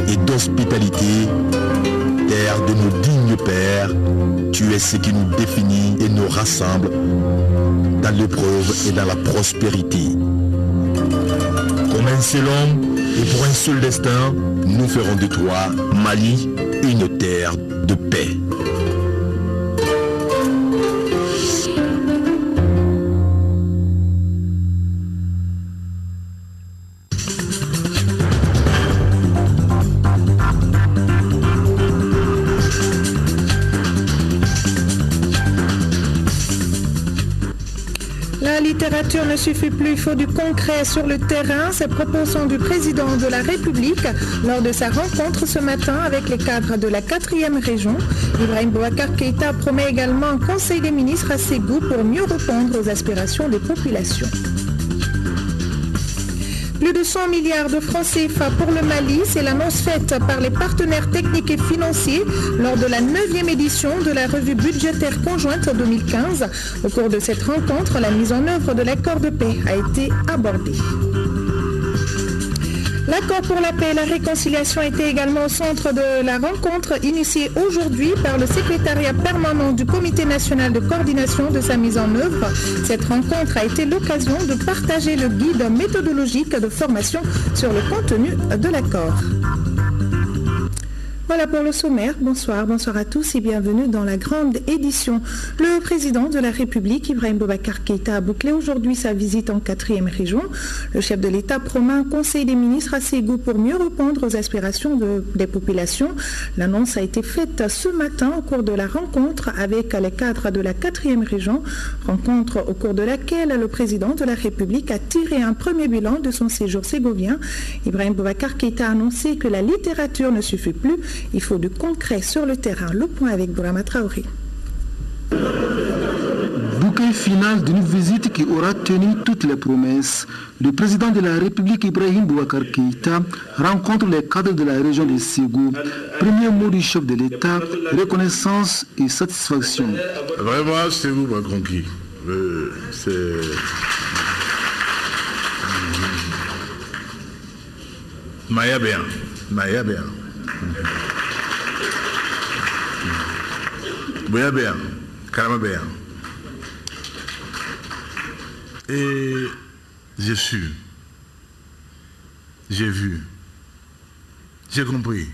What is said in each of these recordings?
et d'hospitalité, terre de nos dignes pères, tu es ce qui nous définit et nous rassemble dans l'épreuve et dans la prospérité. Comme un seul homme et pour un seul destin, nous ferons de toi, Mali, une terre de paix. La littérature ne suffit plus, il faut du concret sur le terrain. Ces propos sont du président de la République lors de sa rencontre ce matin avec les cadres de la 4e région. Ibrahim Boubacar Keïta promet également un conseil des ministres à Ségou pour mieux répondre aux aspirations des populations. Plus de 100 milliards de francs CFA pour le Mali, c'est l'annonce faite par les partenaires techniques et financiers lors de la 9e édition de la revue budgétaire conjointe 2015. Au cours de cette rencontre, la mise en œuvre de l'accord de paix a été abordée. L'accord pour la paix et la réconciliation était également au centre de la rencontre initiée aujourd'hui par le secrétariat permanent du Comité national de coordination de sa mise en œuvre. Cette rencontre a été l'occasion de partager le guide méthodologique de formation sur le contenu de l'accord. Voilà pour le sommaire. Bonsoir à tous et bienvenue dans la grande édition. Le président de la République, Ibrahim Boubacar Keïta, a bouclé aujourd'hui sa visite en 4e région. Le chef de l'État promet un conseil des ministres à Ségou pour mieux répondre aux aspirations des populations. L'annonce a été faite ce matin au cours de la rencontre avec les cadres de la 4e région, rencontre au cours de laquelle le président de la République a tiré un premier bilan de son séjour ségovien. Ibrahim Boubacar Keïta a annoncé que la littérature ne suffit plus. Il faut du concret sur le terrain. Le point avec Bourama Traoré. Bouquet final d'une visite qui aura tenu toutes les promesses. Le président de la République, Ibrahim Boubacar Keïta, rencontre les cadres de la région de Ségou. Premier mot du chef de l'État, reconnaissance et satisfaction. Vraiment, Ségou m'a conquis. Maya bien. Boya bien, carrément bien. Et j'ai su, j'ai vu, j'ai compris.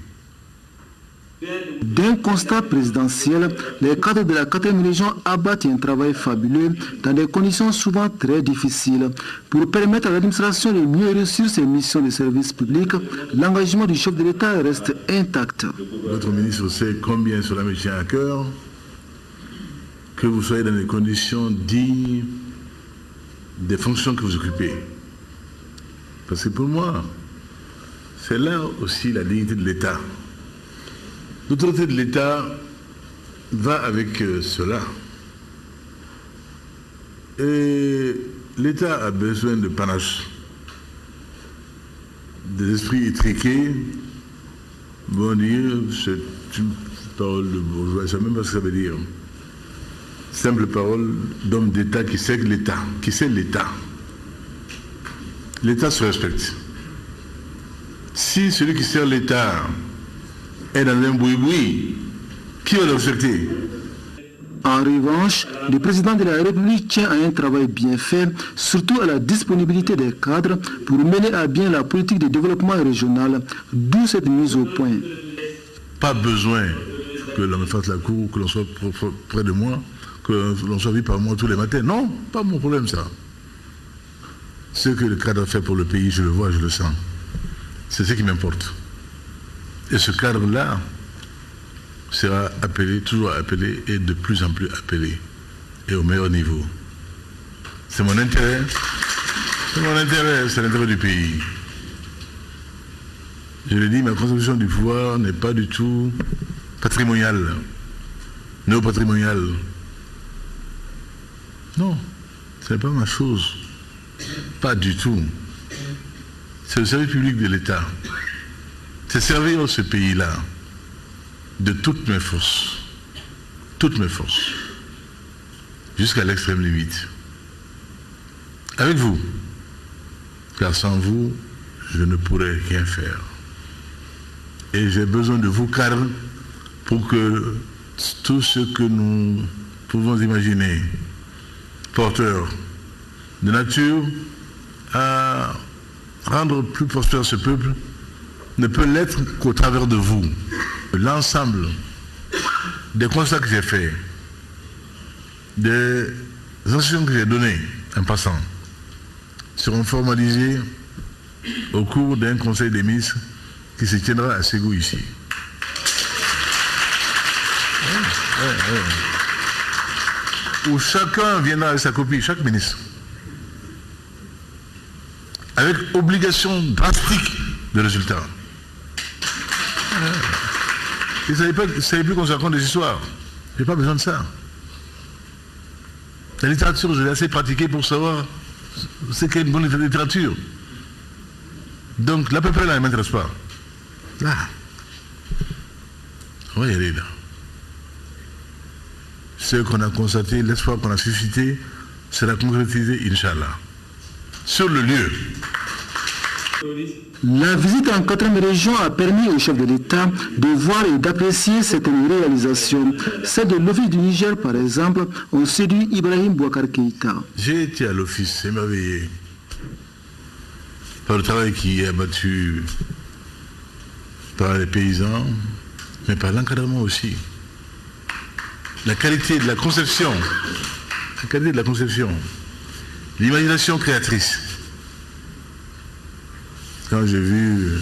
D'un constat présidentiel, les cadres de la 4e région abattent un travail fabuleux dans des conditions souvent très difficiles. Pour permettre à l'administration de mieux réussir ses missions de service public, l'engagement du chef de l'État reste intact. Votre ministre sait combien cela me tient à cœur, que vous soyez dans des conditions dignes des fonctions que vous occupez. Parce que pour moi, c'est là aussi la dignité de l'État. L'autorité de l'État va avec cela. Et l'État a besoin de panache, des esprits étriqués, vont dire, c'est une parole de bourgeois, je ne sais même pas ce que ça veut dire. Simple parole d'homme d'État qui sait l'État, qui sait l'État. L'État se respecte. Si celui qui sert l'État est dans un boui-boui, qui va le respecter? En revanche, le président de la République tient à un travail bien fait, surtout à la disponibilité des cadres pour mener à bien la politique de développement régional, d'où cette mise au point. Pas besoin que l'on me fasse la cour, que l'on soit près de moi, que l'on soit vu par moi tous les matins. Non, pas mon problème ça. Ce que le cadre fait pour le pays, je le vois, je le sens. C'est ce qui m'importe. Et ce cadre-là sera appelé, toujours appelé et de plus en plus appelé. Et au meilleur niveau. C'est mon intérêt. C'est mon intérêt, c'est l'intérêt du pays. Je l'ai dit, ma conception du pouvoir n'est pas du tout patrimoniale, néo-patrimoniale. Non, ce n'est pas ma chose. Pas du tout. C'est le service public de l'État. C'est servir ce pays-là de toutes mes forces, jusqu'à l'extrême limite. Avec vous, car sans vous, je ne pourrais rien faire. Et j'ai besoin de vous cadres pour que tout ce que nous pouvons imaginer, porteur de nature à rendre plus prospère ce peuple, ne peut l'être qu'au travers de vous. L'ensemble des constats que j'ai faits, des instructions que j'ai données en passant, seront formalisées au cours d'un conseil des ministres qui se tiendra à Ségou ici. Où chacun viendra avec sa copie, chaque ministre, avec obligation drastique de résultats. Il ne s'agit plus qu'on se raconte des histoires. Je n'ai pas besoin de ça. La littérature, je l'ai assez pratiquée pour savoir ce qu'est une bonne littérature. Donc, l'à peu près là, ne m'intéresse pas. Là. On va y aller là. Ce qu'on a constaté, l'espoir qu'on a suscité, sera concrétisé, Inch'Allah. Sur le lieu. La visite en 4e région a permis au chef de l'État de voir et d'apprécier certaines réalisations. Celles de l'Office du Niger, par exemple, ont séduit Ibrahim Boubacar Keïta. J'ai été à l'office émerveillé par le travail qui est abattu par les paysans, mais par l'encadrement aussi. La qualité de la conception, l'imagination créatrice. Quand j'ai vu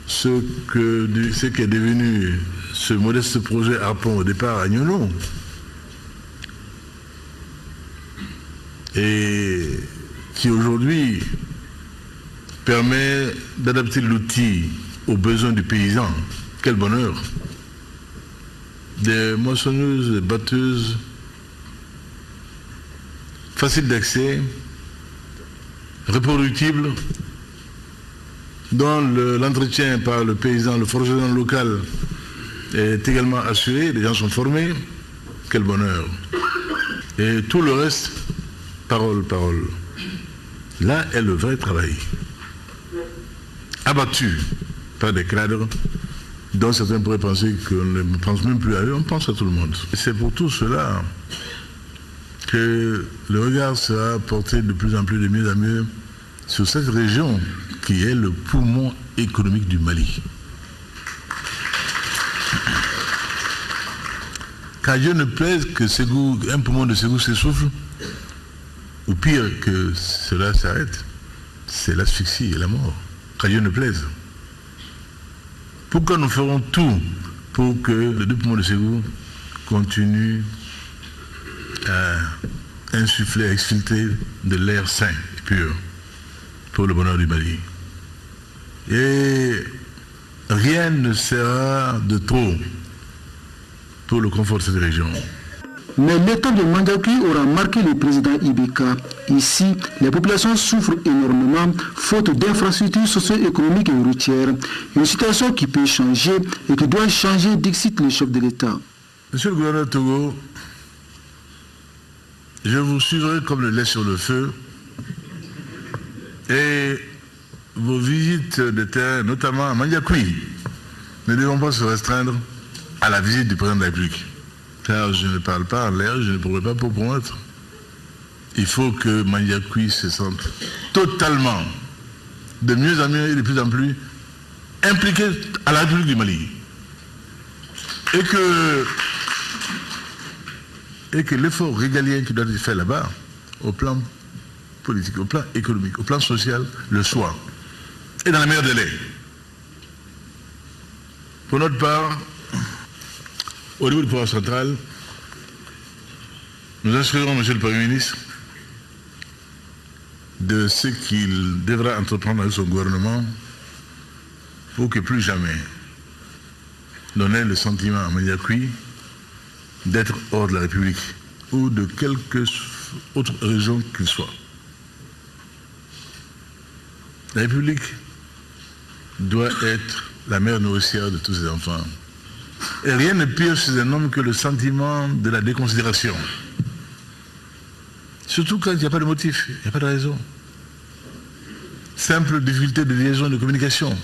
ce qui est devenu ce modeste projet Harpon au départ à Nyono, et qui aujourd'hui permet d'adapter l'outil aux besoins du paysan, quel bonheur! Des moissonneuses, des batteuses, faciles d'accès, reproductibles, dont l'entretien par le paysan, le forgeron local est également assuré, les gens sont formés, quel bonheur. Et tout le reste, parole. Là est le vrai travail. Abattu par des cadres dont certains pourraient penser qu'on ne pense même plus à eux, on pense à tout le monde. Et c'est pour tout cela que le regard sera porté de plus en plus, de mieux en mieux, sur cette région qui est le poumon économique du Mali. Qu'à Dieu ne plaise que Ségou, un poumon de Ségou s'essouffle, ou pire que cela s'arrête, c'est l'asphyxie et la mort. Qu'à Dieu ne plaise. Pourquoi nous ferons tout pour que les deux poumons de Ségou continuent à insuffler, à exfiltrer de l'air sain et pur pour le bonheur du Mali. Et rien ne sera de trop pour le confort de cette région. Mais l'état de Mandiakoui aura marqué le président Ibeka. Ici, les populations souffrent énormément, faute d'infrastructures socio-économiques et routières. Une situation qui peut changer et qui doit changer, dixit le chef de l'État. Monsieur le gouverneur Togo, je vous suivrai comme le lait sur le feu et vos visites de terrain, notamment à Mandiakoui, ne devront pas se restreindre à la visite du président de la République. Car je ne parle pas en l'air, je ne pourrai pas pour promettre. Il faut que Mandiakoui se sente totalement, de mieux en mieux et de plus en plus, impliqué à la République du Mali. Et que l'effort régalien qui doit être fait là-bas, au plan politique, au plan économique, au plan social, le soit. Et dans les meilleurs délais. Pour notre part, au niveau du pouvoir central, nous instruirons M. le Premier ministre de ce qu'il devra entreprendre avec son gouvernement pour que plus jamais l'on ait le sentiment à Mandiakoui d'être hors de la République ou de quelque autre région qu'il soit. La République doit être la mère nourricière de tous ses enfants. Et rien ne pire chez un homme que le sentiment de la déconsidération. Surtout quand il n'y a pas de motif, il n'y a pas de raison. Simple difficulté de liaison et de communication.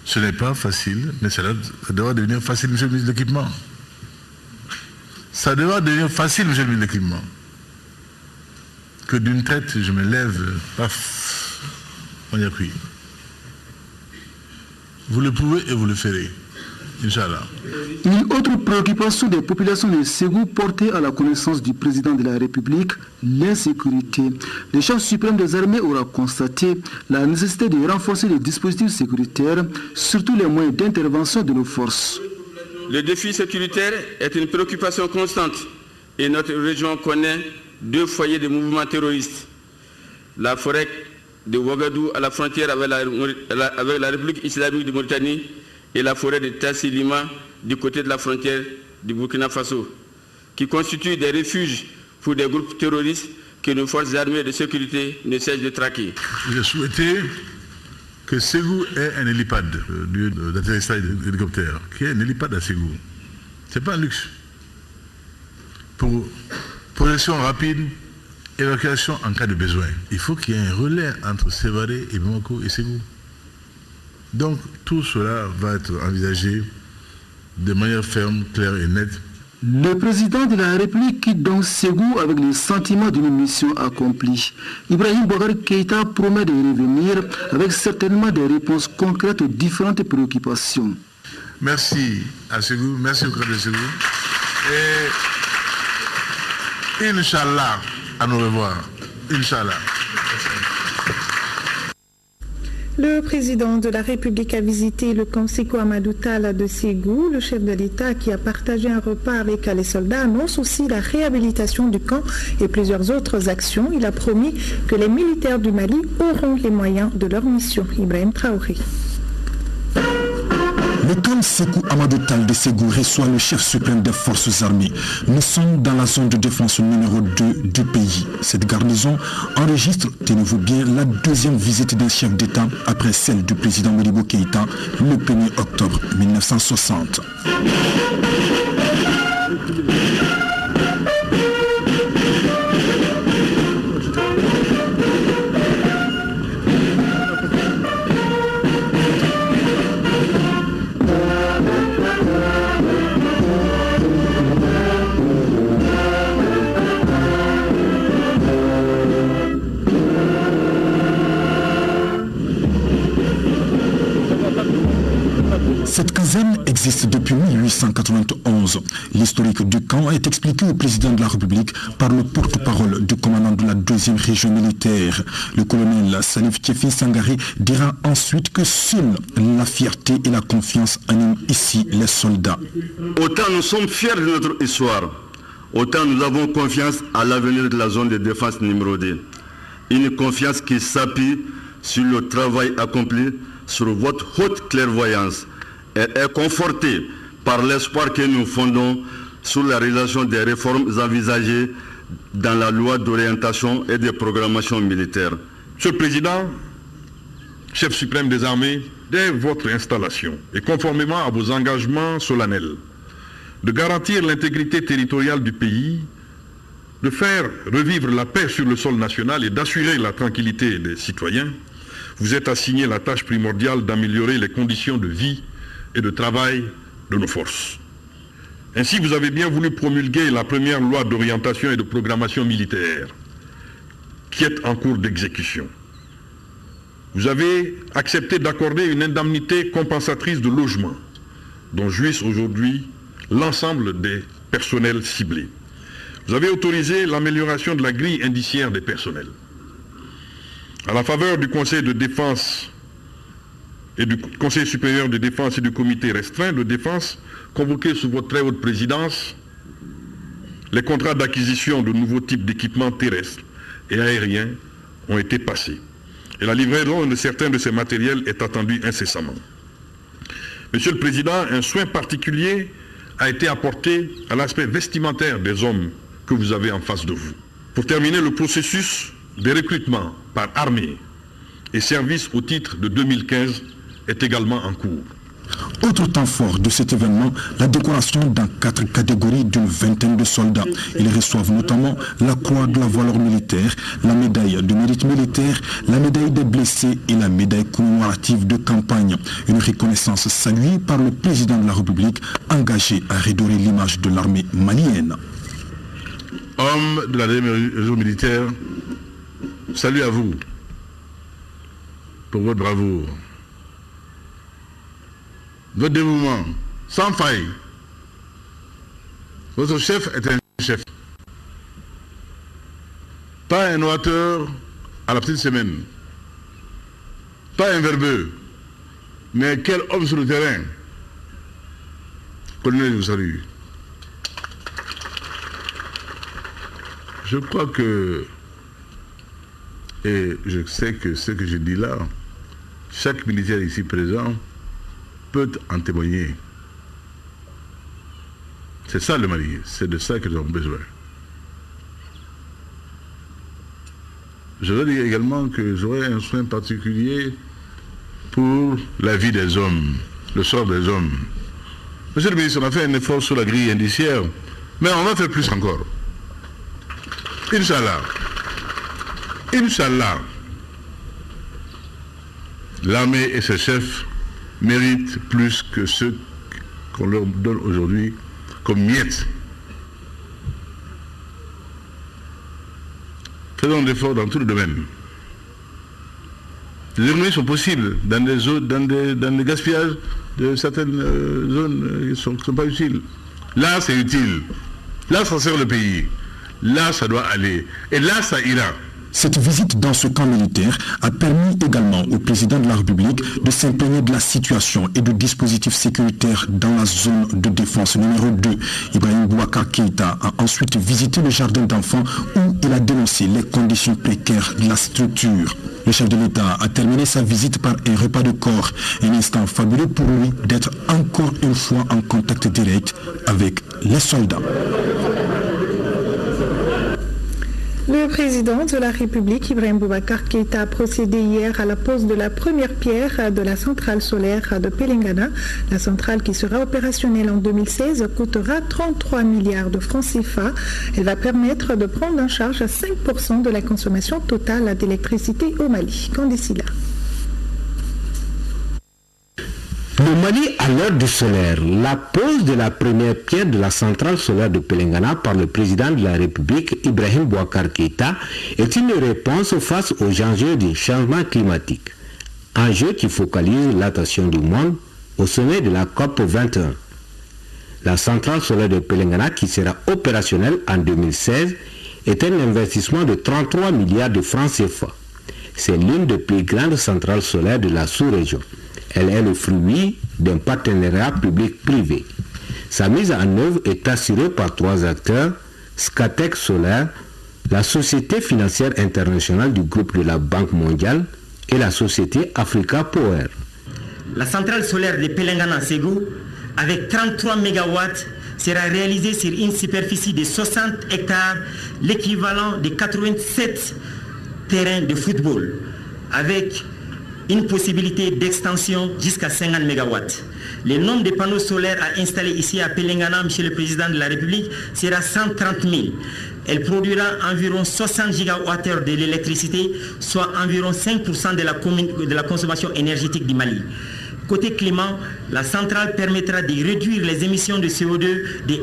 Ce n'est pas facile, mais ça devra devenir facile, monsieur le ministre de l'Équipement. Ça devra devenir facile, monsieur le ministre de l'Équipement. Que d'une traite, je me lève, paf, on y a pris. Vous le pouvez et vous le ferez. Inch'Allah. Une autre préoccupation des populations de Ségou portée à la connaissance du président de la République, l'insécurité. Le chef suprême des armées aura constaté la nécessité de renforcer les dispositifs sécuritaires, surtout les moyens d'intervention de nos forces. Le défi sécuritaire est une préoccupation constante et notre région connaît 2 foyers de mouvements terroristes. La forêt de Ouagadougou à la frontière avec la République islamique de Mauritanie et la forêt de Tassilima du côté de la frontière du Burkina Faso, qui constituent des refuges pour des groupes terroristes que nos forces armées de sécurité ne cessent de traquer. J'ai souhaité que Ségou ait un hélipad d'atterrissage d'hélicoptère, qui est un hélipad à Ségou. Ce n'est pas un luxe. Pour projection rapide, évacuation en cas de besoin. Il faut qu'il y ait un relais entre Sévaré et Bamako et Ségou. Donc tout cela va être envisagé de manière ferme, claire et nette. Le président de la République quitte donc Ségou avec le sentiment d'une mission accomplie. Ibrahim Boubacar Keïta promet de revenir avec certainement des réponses concrètes aux différentes préoccupations. Merci à Ségou, merci au cadre de Ségou. Et Inch'Allah, à nous revoir. Inch'Allah. Le président de la République a visité le camp Sékou Amadou Talla de Ségou. Le chef de l'État, qui a partagé un repas avec les soldats, annonce aussi la réhabilitation du camp et plusieurs autres actions. Il a promis que les militaires du Mali auront les moyens de leur mission. Ibrahim Traoré. Le camp Sékou Amadou Talla de Ségou reçoit le chef suprême des forces armées. Nous sommes dans la zone de défense numéro 2 du pays. Cette garnison enregistre, tenez-vous bien, la 2e visite d'un chef d'État après celle du président Modibo Keïta le 1er octobre 1960. Cette caserne existe depuis 1891. L'historique du camp est expliqué au président de la République par le porte-parole du commandant de la 2e région militaire. Le colonel Salif Tchefi Sangaré dira ensuite que seule la fierté et la confiance animent ici les soldats. Autant nous sommes fiers de notre histoire, autant nous avons confiance à l'avenir de la zone de défense numéro 2. Une confiance qui s'appuie sur le travail accompli, sur votre haute clairvoyance. Elle est confortée par l'espoir que nous fondons sur la réalisation des réformes envisagées dans la loi d'orientation et de programmation militaire. Monsieur le Président, chef suprême des armées, dès votre installation et conformément à vos engagements solennels de garantir l'intégrité territoriale du pays, de faire revivre la paix sur le sol national et d'assurer la tranquillité des citoyens, vous êtes assigné la tâche primordiale d'améliorer les conditions de vie et de travail de nos forces. Ainsi, vous avez bien voulu promulguer la première loi d'orientation et de programmation militaire, qui est en cours d'exécution. Vous avez accepté d'accorder une indemnité compensatrice de logement, dont jouissent aujourd'hui l'ensemble des personnels ciblés. Vous avez autorisé l'amélioration de la grille indiciaire des personnels. À la faveur du Conseil de défense et du Conseil supérieur de défense et du comité restreint de défense, convoqués sous votre très haute présidence, les contrats d'acquisition de nouveaux types d'équipements terrestres et aériens ont été passés. Et la livraison de certains de ces matériels est attendue incessamment. Monsieur le Président, un soin particulier a été apporté à l'aspect vestimentaire des hommes que vous avez en face de vous. Pour terminer, le processus de recrutement par armée et service au titre de 2015 est également en cours. Autre temps fort de cet événement, la décoration dans 4 catégories d'une vingtaine de soldats. Ils reçoivent notamment la croix de la valeur militaire, la médaille de mérite militaire, la médaille des blessés et la médaille commémorative de campagne. Une reconnaissance saluée par le président de la République, engagé à redorer l'image de l'armée malienne. Hommes de la deuxième région militaire, salut à vous pour votre bravoure. Votre dévouement, sans faille. Votre chef est un chef. Pas un orateur à la petite semaine. Pas un verbeux. Mais quel homme sur le terrain. Colonel, je vous salue. Je crois que, et je sais que ce que je dis là, chaque militaire ici présent peut en témoigner. C'est ça le Mali, c'est de ça que nous avons besoin. Je veux dire également que j'aurai un soin particulier pour la vie des hommes, le sort des hommes. Monsieur le ministre, on a fait un effort sur la grille indiciaire, mais on va faire plus encore. Inch'Allah. Inch'Allah. L'armée et ses chefs méritent plus que ceux qu'on leur donne aujourd'hui comme miettes. Faisons des efforts dans tous les domaines. Les économies sont possibles dans des zones, dans des gaspillages de certaines zones qui ne sont pas utiles. Là, c'est utile. Là, ça sert le pays. Là, ça doit aller. Et là, ça ira. Cette visite dans ce camp militaire a permis également au président de la République de s'imprégner de la situation et du dispositif sécuritaire dans la zone de défense numéro 2. Ibrahim Boubacar Keïta a ensuite visité le jardin d'enfants où il a dénoncé les conditions précaires de la structure. Le chef de l'État a terminé sa visite par un repas de corps, un instant fabuleux pour lui d'être encore une fois en contact direct avec les soldats. Le président de la République, Ibrahim Boubacar Keïta, a procédé hier à la pose de la première pierre de la centrale solaire de Pelengana. La centrale, qui sera opérationnelle en 2016, coûtera 33 milliards de francs CFA. Elle va permettre de prendre en charge 5% de la consommation totale d'électricité au Mali. Condécila. Le Mali à l'heure du solaire. La pose de la première pierre de la centrale solaire de Pelengana par le président de la République, Ibrahim Boubacar Keïta, est une réponse face aux enjeux du changement climatique. Enjeu qui focalise l'attention du monde au sommet de la COP 21. La centrale solaire de Pelengana, qui sera opérationnelle en 2016, est un investissement de 33 milliards de francs CFA. C'est l'une des plus grandes centrales solaires de la sous-région. Elle est le fruit d'un partenariat public-privé. Sa mise en œuvre est assurée par 3 acteurs, Scatec Solaire, la Société financière internationale du groupe de la Banque mondiale et la Société Africa Power. La centrale solaire de Pelengana-Ségou, avec 33 MW, sera réalisée sur une superficie de 60 hectares, l'équivalent de 87 terrains de football, avec une possibilité d'extension jusqu'à 50 MW. Le nombre de panneaux solaires à installer ici à Pelengana, Monsieur le Président de la République, sera 130 000. Elle produira environ 60 GWh de l'électricité, soit environ 5% de la consommation énergétique du Mali. Côté climat, la centrale permettra de réduire les émissions de CO2 de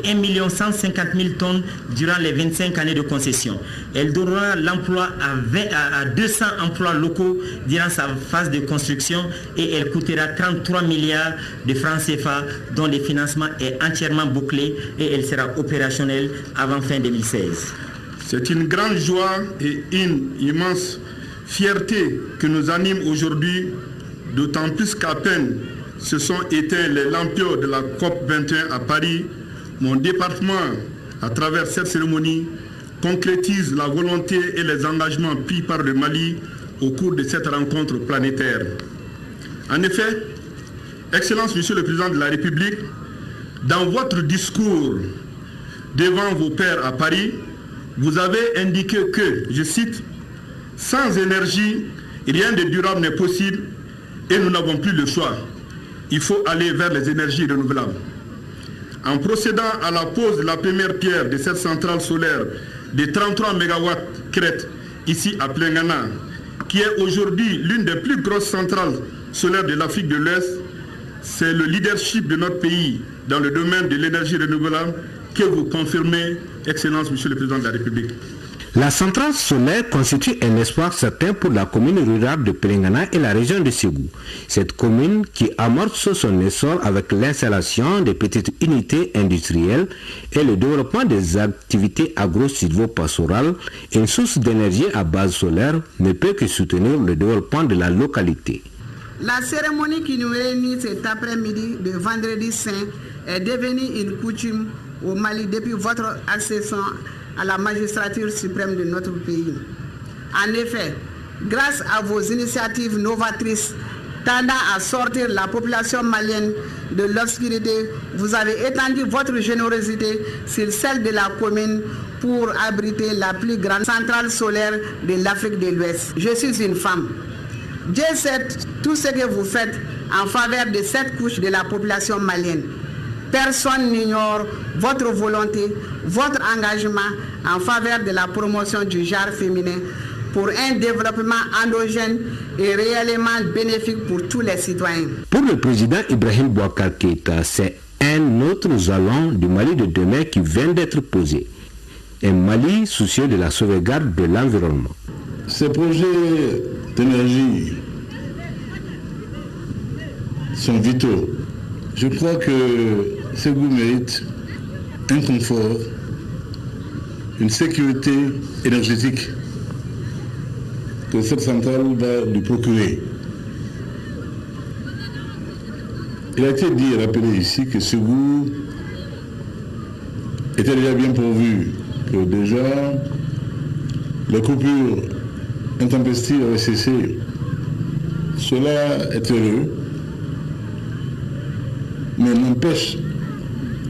1 150 000 tonnes durant les 25 années de concession. Elle donnera l'emploi à 200 emplois locaux durant sa phase de construction et elle coûtera 33 milliards de francs CFA dont le financement est entièrement bouclé et elle sera opérationnelle avant fin 2016. C'est une grande joie et une immense fierté que nous anime aujourd'hui, d'autant plus qu'à peine se sont éteints les lampions de la COP 21 à Paris, mon département, à travers cette cérémonie, concrétise la volonté et les engagements pris par le Mali au cours de cette rencontre planétaire. En effet, Excellence, Monsieur le Président de la République, dans votre discours devant vos pairs à Paris, vous avez indiqué que, je cite, « Sans énergie, rien de durable n'est possible et nous n'avons plus le choix. il faut aller vers les énergies renouvelables. En procédant à la pose de la première pierre de cette centrale solaire de 33 MW crête ici à Plengana, qui est aujourd'hui l'une des plus grosses centrales solaires de l'Afrique de l'Ouest, c'est le leadership de notre pays dans le domaine de l'énergie renouvelable que vous confirmez, Excellence, Monsieur le Président de la République. La centrale solaire constitue un espoir certain pour la commune rurale de Plengana et la région de Ségou. Cette commune qui amorce son essor avec l'installation des petites unités industrielles et le développement des activités agro-silvopastorales, une source d'énergie à base solaire ne peut que soutenir le développement de la localité. La cérémonie qui nous réunit cet après-midi de vendredi saint est devenue une coutume au Mali depuis votre accession à la magistrature suprême de notre pays. En effet, grâce à vos initiatives novatrices tendant à sortir la population malienne de l'obscurité, vous avez étendu votre générosité sur celle de la commune pour abriter la plus grande centrale solaire de l'Afrique de l'Ouest. Je suis une femme. Dieu sait tout ce que vous faites en faveur de cette couche de la population malienne. Personne n'ignore votre volonté, votre engagement en faveur de la promotion du genre féminin pour un développement endogène et réellement bénéfique pour tous les citoyens. Pour le président Ibrahim Boubacar Keïta, c'est un autre jalon du Mali de demain qui vient d'être posé. Un Mali soucieux de la sauvegarde de l'environnement. Ces projets d'énergie sont vitaux. Je crois que Ségou mérite un confort, une sécurité énergétique que cette centrale va lui procurer. Il a été dit et rappelé ici que Ségou était déjà bien pourvu, que déjà les coupures intempestives avaient cessé. Cela est heureux, mais n'empêche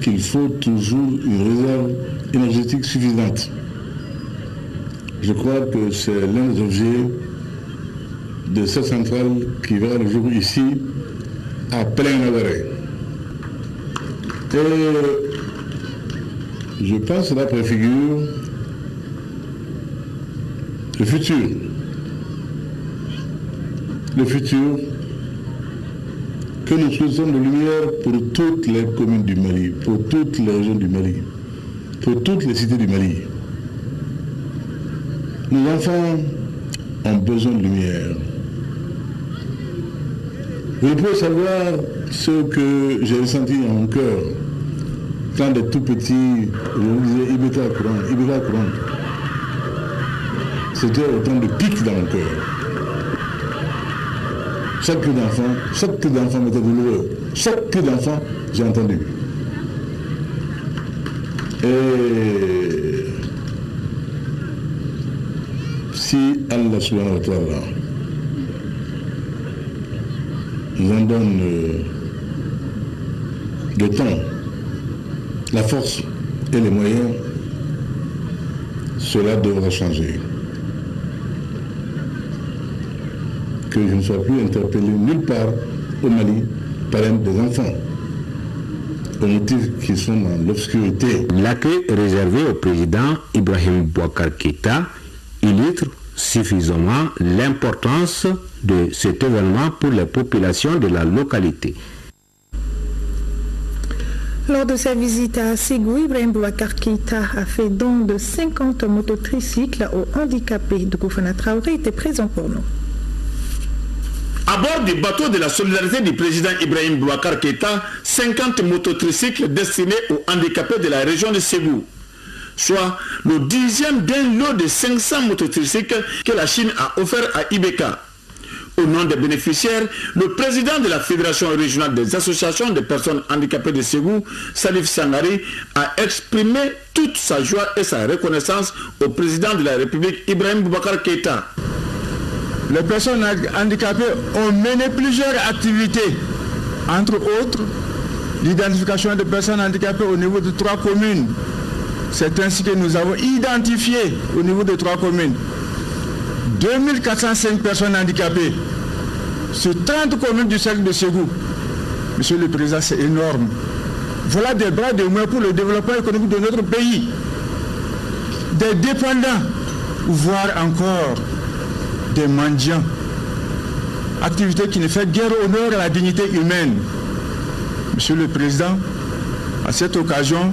qu'il faut toujours une réserve énergétique suffisante. Je crois que c'est l'un des objets de cette centrale qui verra le jour ici, à Plengana. Et je pense que cela préfigure le futur. Le futur que nous souhaitons de lumière pour toutes les communes du Mali, pour toutes les régions du Mali, pour toutes les cités du Mali. Nos enfants ont besoin de lumière. Vous pouvez savoir ce que j'ai ressenti en mon cœur quand des tout petits, je disais Ibeka Courant. C'était autant de pics dans mon cœur. Chaque cri d'enfant m'était douloureux. Chaque cri d'enfant, j'ai entendu. Et si Allah subhanahu wa ta'ala nous en donne le temps, la force et les moyens, cela devra changer. Que je ne sois plus interpellé nulle part au Mali par des enfants, au motif qu'ils sont dans l'obscurité. L'accueil réservé au président Ibrahim Boubacar Keïta illustre suffisamment l'importance de cet événement pour les populations de la localité. Lors de sa visite à Ségou, Ibrahim Boubacar Keïta a fait don de 50 mototricycles aux handicapés. Doukoufana Traoré était présent pour nous. À bord du bateau de la solidarité du président Ibrahim Boubacar Keïta, 50 mototricycles destinés aux handicapés de la région de Ségou, soit le 10e d'un lot de 500 mototricycles que la Chine a offert à Ibeka. Au nom des bénéficiaires, le président de la Fédération régionale des associations de personnes handicapées de Ségou, Salif Sangari, a exprimé toute sa joie et sa reconnaissance au président de la République Ibrahim Boubacar Keïta. Les personnes handicapées ont mené plusieurs activités, entre autres l'identification des personnes handicapées au niveau de 3 communes. C'est ainsi que nous avons identifié au niveau de 3 communes 2405 personnes handicapées sur 30 communes du cercle de Ségou. Monsieur le Président, c'est énorme. Voilà des bras de moins pour le développement économique de notre pays. Des dépendants, voire encore des mendiants. Activité qui ne fait guère honneur à la dignité humaine. Monsieur le Président, à cette occasion,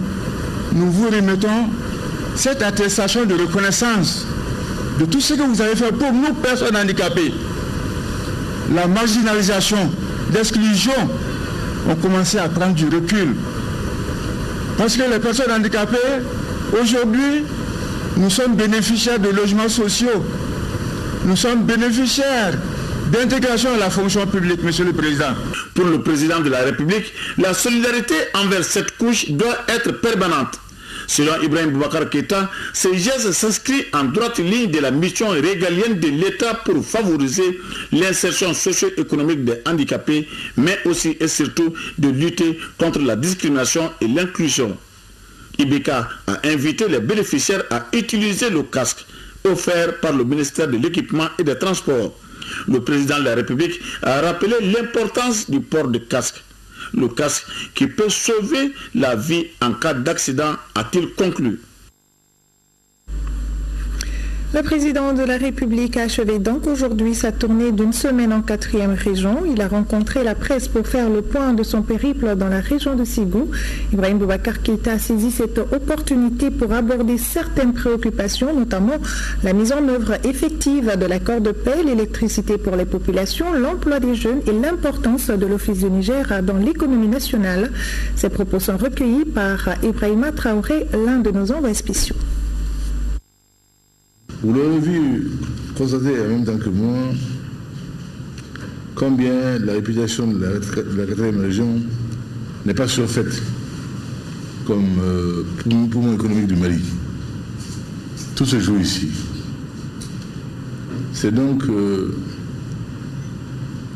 nous vous remettons cette attestation de reconnaissance de tout ce que vous avez fait pour nous, personnes handicapées. La marginalisation, l'exclusion ont commencé à prendre du recul. Parce que les personnes handicapées, aujourd'hui, nous sommes bénéficiaires de logements sociaux. Nous sommes bénéficiaires d'intégration à la fonction publique, Monsieur le Président. Pour le Président de la République, la solidarité envers cette couche doit être permanente. Selon Ibrahim Boubacar Keïta, ces gestes s'inscrivent en droite ligne de la mission régalienne de l'État pour favoriser l'insertion socio-économique des handicapés, mais aussi et surtout de lutter contre la discrimination et l'inclusion. IBK a invité les bénéficiaires à utiliser le casque offert par le ministère de l'Équipement et des Transports. Le président de la République a rappelé l'importance du port de casque. Le casque qui peut sauver la vie en cas d'accident, a-t-il conclu. Le président de la République a achevé donc aujourd'hui sa tournée d'une semaine en 4e région. Il a rencontré la presse pour faire le point de son périple dans la région de Ségou. Ibrahim Boubacar Keïta a saisi cette opportunité pour aborder certaines préoccupations, notamment la mise en œuvre effective de l'accord de paix, l'électricité pour les populations, l'emploi des jeunes et l'importance de l'Office du Niger dans l'économie nationale. Ces propos sont recueillis par Ibrahima Traoré, l'un de nos envoyés spéciaux. Vous l'avez vu, constater en même temps que moi, combien la réputation de la 4e région n'est pas surfaite comme poumon économique du Mali. Tout se joue ici. C'est donc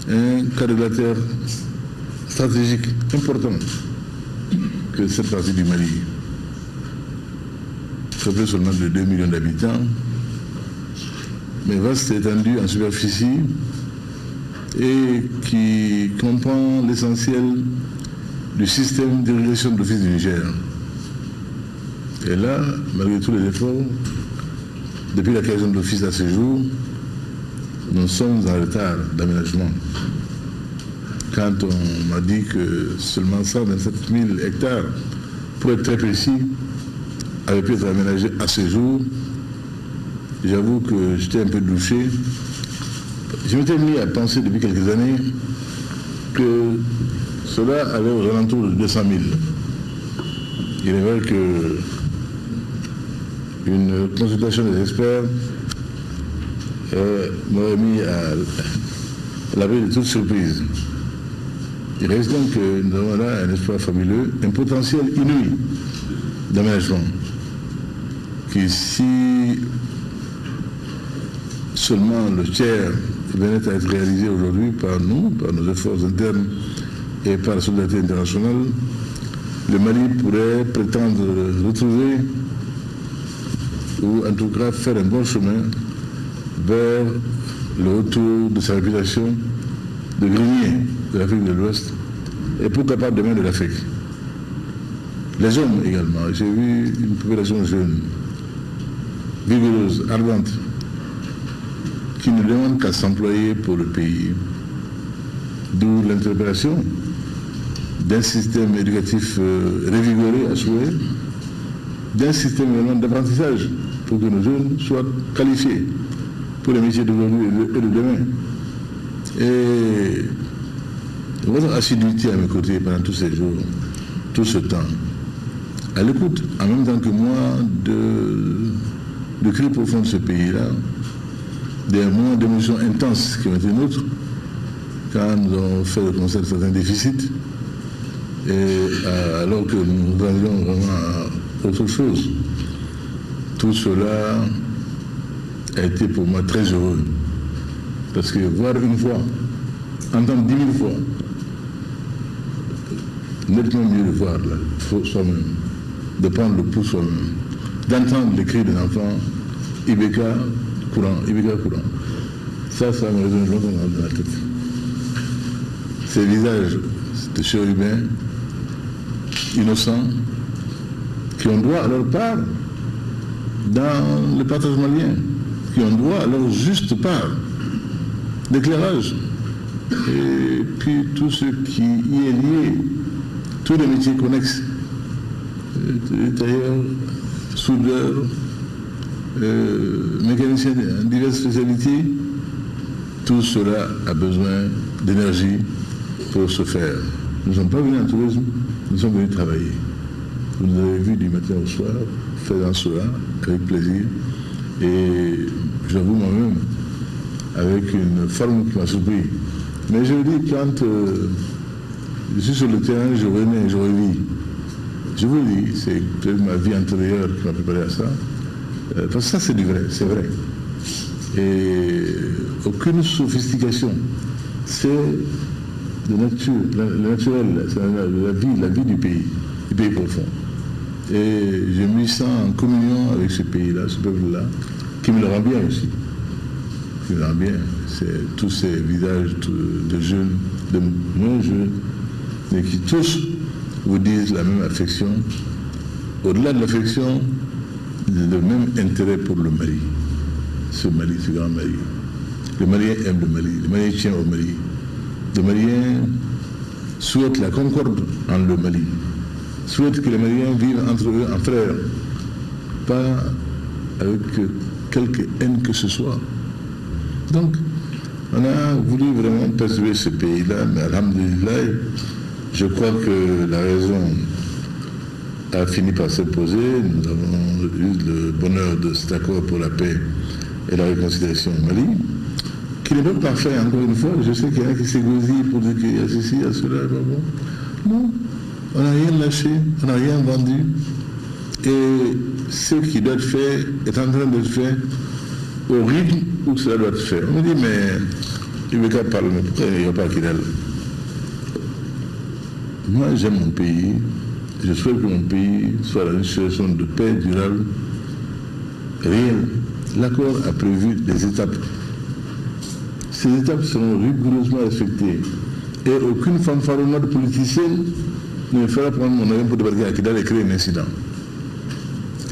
un quadrilatère stratégique important que cette partie du Mali, peuplée seulement de 2 millions d'habitants, mais vaste étendue en superficie et qui comprend l'essentiel du système d'irrigation de l'Office du Niger. Et là, malgré tous les efforts, depuis la création de l'Office à ce jour, nous sommes en retard d'aménagement. Quand on m'a dit que seulement 127 000 hectares, pour être très précis, avaient pu être aménagés à ce jour, j'avoue que j'étais un peu douché. Je m'étais mis à penser depuis quelques années que cela allait aux alentours de 200 000. Il est vrai qu'une consultation des experts m'aurait mis à l'abri de toute surprise. Il reste donc que nous avons là un espoir fabuleux, un potentiel inouï d'aménagement qui, si seulement le tiers venait à être réalisé aujourd'hui par nous, par nos efforts internes et par la solidarité internationale, le Mali pourrait prétendre retrouver, ou en tout cas faire un bon chemin vers le retour de sa réputation de grenier de l'Afrique de l'Ouest et pourquoi pas demain de l'Afrique. Les hommes également. J'ai vu une population jeune, vigoureuse, ardente, qui ne demande qu'à s'employer pour le pays. D'où l'interpellation d'un système éducatif révigoré à souhait, d'un système d'apprentissage pour que nos jeunes soient qualifiés pour les métiers d'aujourd'hui et de demain. Et votre assiduité à mes côtés pendant tous ces jours, tout ce temps, à l'écoute, en même temps que moi, de cris profonds de ce pays-là, des moments d'émotions intenses qui ont été nôtres, quand nous avons fait le constat de certains déficits, et alors que nous avions vraiment à autre chose. Tout cela a été pour moi très heureux. Parce que voir une fois, entendre 10 000 fois, nettement mieux de voir là, soi-même, de prendre le pouls soi-même, d'entendre les cris des enfants, IBK courant. Ça me résonne longtemps dans la tête. Ces visages de chérubins innocents qui ont droit à leur part dans le partage malien, qui ont droit à leur juste part d'éclairage. Et puis tout ce qui y est lié, tous les métiers connexes, tailleurs, soudeurs, mécaniciens en diverses spécialités, tout cela a besoin d'énergie pour se faire. Nous ne sommes pas venus en tourisme, nous sommes venus travailler. Vous nous avez vu du matin au soir, faisant cela avec plaisir. Et j'avoue moi-même, avec une forme qui m'a surpris. Mais je vous dis, quand je suis sur le terrain, je reviens, je revis. Je vous le dis, c'est peut-être ma vie antérieure qui m'a préparé à ça. Parce que ça, c'est du vrai, c'est vrai. Et aucune sophistication. C'est de nature, le naturel, c'est la vie du pays profond. Et je me sens en communion avec ce pays-là, ce peuple-là, qui me le rend bien aussi. Qui me le rend bien. C'est tous ces visages de jeunes, de moins jeunes, mais qui tous vous disent la même affection. Au-delà de l'affection, le même intérêt pour le Mali. Ce Mali, ce grand Mali. Le Malien aime le Mali, le Malien tient au Mali. Le Malien souhaite la concorde en le Mali. Souhaite que les Maliens vivent entre eux en frères, pas avec quelque haine que ce soit. Donc, on a voulu vraiment persuader ce pays-là, mais alhamdulillah, je crois que la raison a fini par se poser. Nous avons eu le bonheur de cet accord pour la paix et la réconciliation au Mali, qui n'est pas parfait, encore une fois. Je sais qu'il y en a qui s'égosillent pour dire qu'il y a ceci, il y a cela, bon. Non, on n'a rien lâché, on n'a rien vendu. Et ce qui doit être fait est en train d'être fait au rythme où cela doit être fait. On me dit, mais il veut qu'à parler, mais pourquoi il n'y a pas qu'il aille? Moi, j'aime mon pays. Je souhaite que mon pays soit dans une situation de paix durable, réelle. L'accord a prévu des étapes. Ces étapes seront rigoureusement respectées. Et aucune fanfaronnade politicienne ne me fera prendre mon avion pour débarquer à Kidal et créer un incident.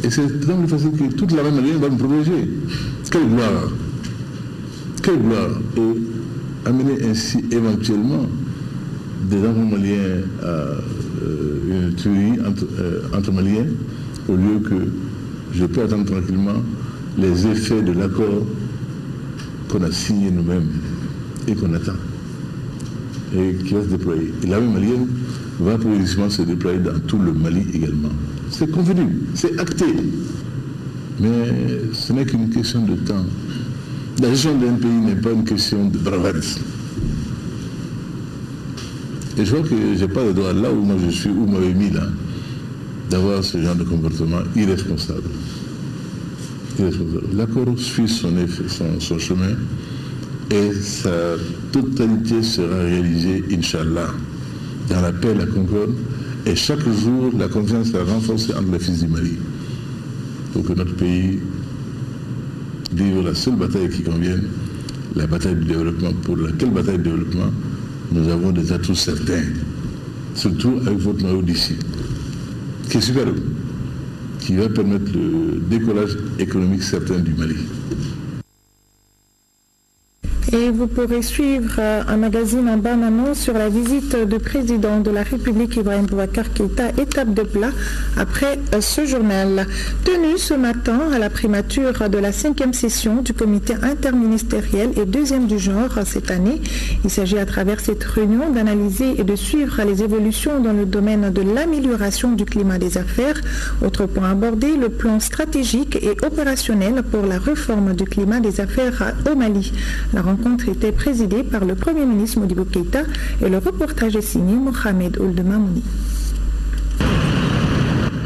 Et c'est tellement plus facile que toute la même alliance va me protéger. Quelle gloire! Quelle gloire! Et amener ainsi éventuellement des enfants maliens à une tuerie entre Maliens, au lieu que je peux attendre tranquillement les effets de l'accord qu'on a signé nous-mêmes et qu'on attend, et qui va se déployer. Et l'armée malienne va progressivement se déployer dans tout le Mali également. C'est convenu, c'est acté. Mais ce n'est qu'une question de temps. La gestion d'un pays n'est pas une question de bravade. Et je crois que je n'ai pas le droit, là où moi je suis, où vous m'avez mis là, d'avoir ce genre de comportement irresponsable. L'accord suit son chemin et sa totalité sera réalisée, Inch'Allah, dans la paix et la concorde. Et chaque jour, la confiance sera renforcée entre les fils du Mali pour que notre pays vive la seule bataille qui convienne, la bataille du développement. Pour laquelle bataille du développement, nous avons des atouts certains, surtout avec votre noyau d'ici, qui est superbe, qui va permettre le décollage économique certain du Mali. Et vous pourrez suivre un magazine en bande-annonce sur la visite du président de la République Ibrahim Boubacar Keïta, étape de plat, après ce journal. Tenu ce matin à la primature de la 5e session du comité interministériel et deuxième du genre cette année. Il s'agit à travers cette réunion d'analyser et de suivre les évolutions dans le domaine de l'amélioration du climat des affaires. Autre point abordé, le plan stratégique et opérationnel pour la réforme du climat des affaires au Mali. La rencontre était présidée par le Premier ministre Modibo Keïta et le reportage est signé Mohamed Ould Mamouni.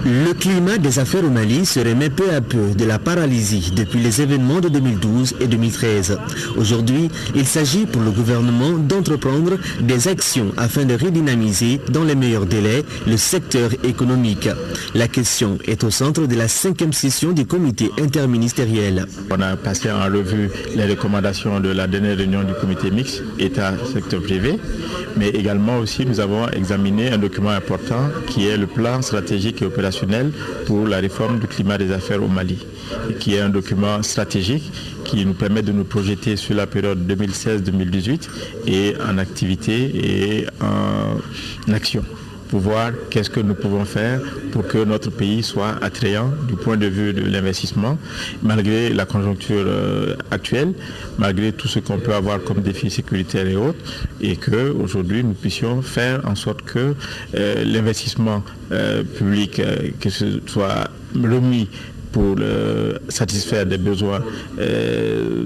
Le climat des affaires au Mali se remet peu à peu de la paralysie depuis les événements de 2012 et 2013. Aujourd'hui, il s'agit pour le gouvernement d'entreprendre des actions afin de redynamiser dans les meilleurs délais le secteur économique. La question est au centre de la 5e session du comité interministériel. On a passé en revue les recommandations de la dernière réunion du comité mixte État-secteur privé, mais également aussi nous avons examiné un document important qui est le plan stratégique et opérationnel pour la réforme du climat des affaires au Mali, qui est un document stratégique qui nous permet de nous projeter sur la période 2016-2018 et en activité et en action, pour voir qu'est-ce que nous pouvons faire pour que notre pays soit attrayant du point de vue de l'investissement, malgré la conjoncture actuelle, malgré tout ce qu'on peut avoir comme défis sécuritaires et autres, et qu'aujourd'hui nous puissions faire en sorte que l'investissement public, que ce soit remis pour satisfaire des besoins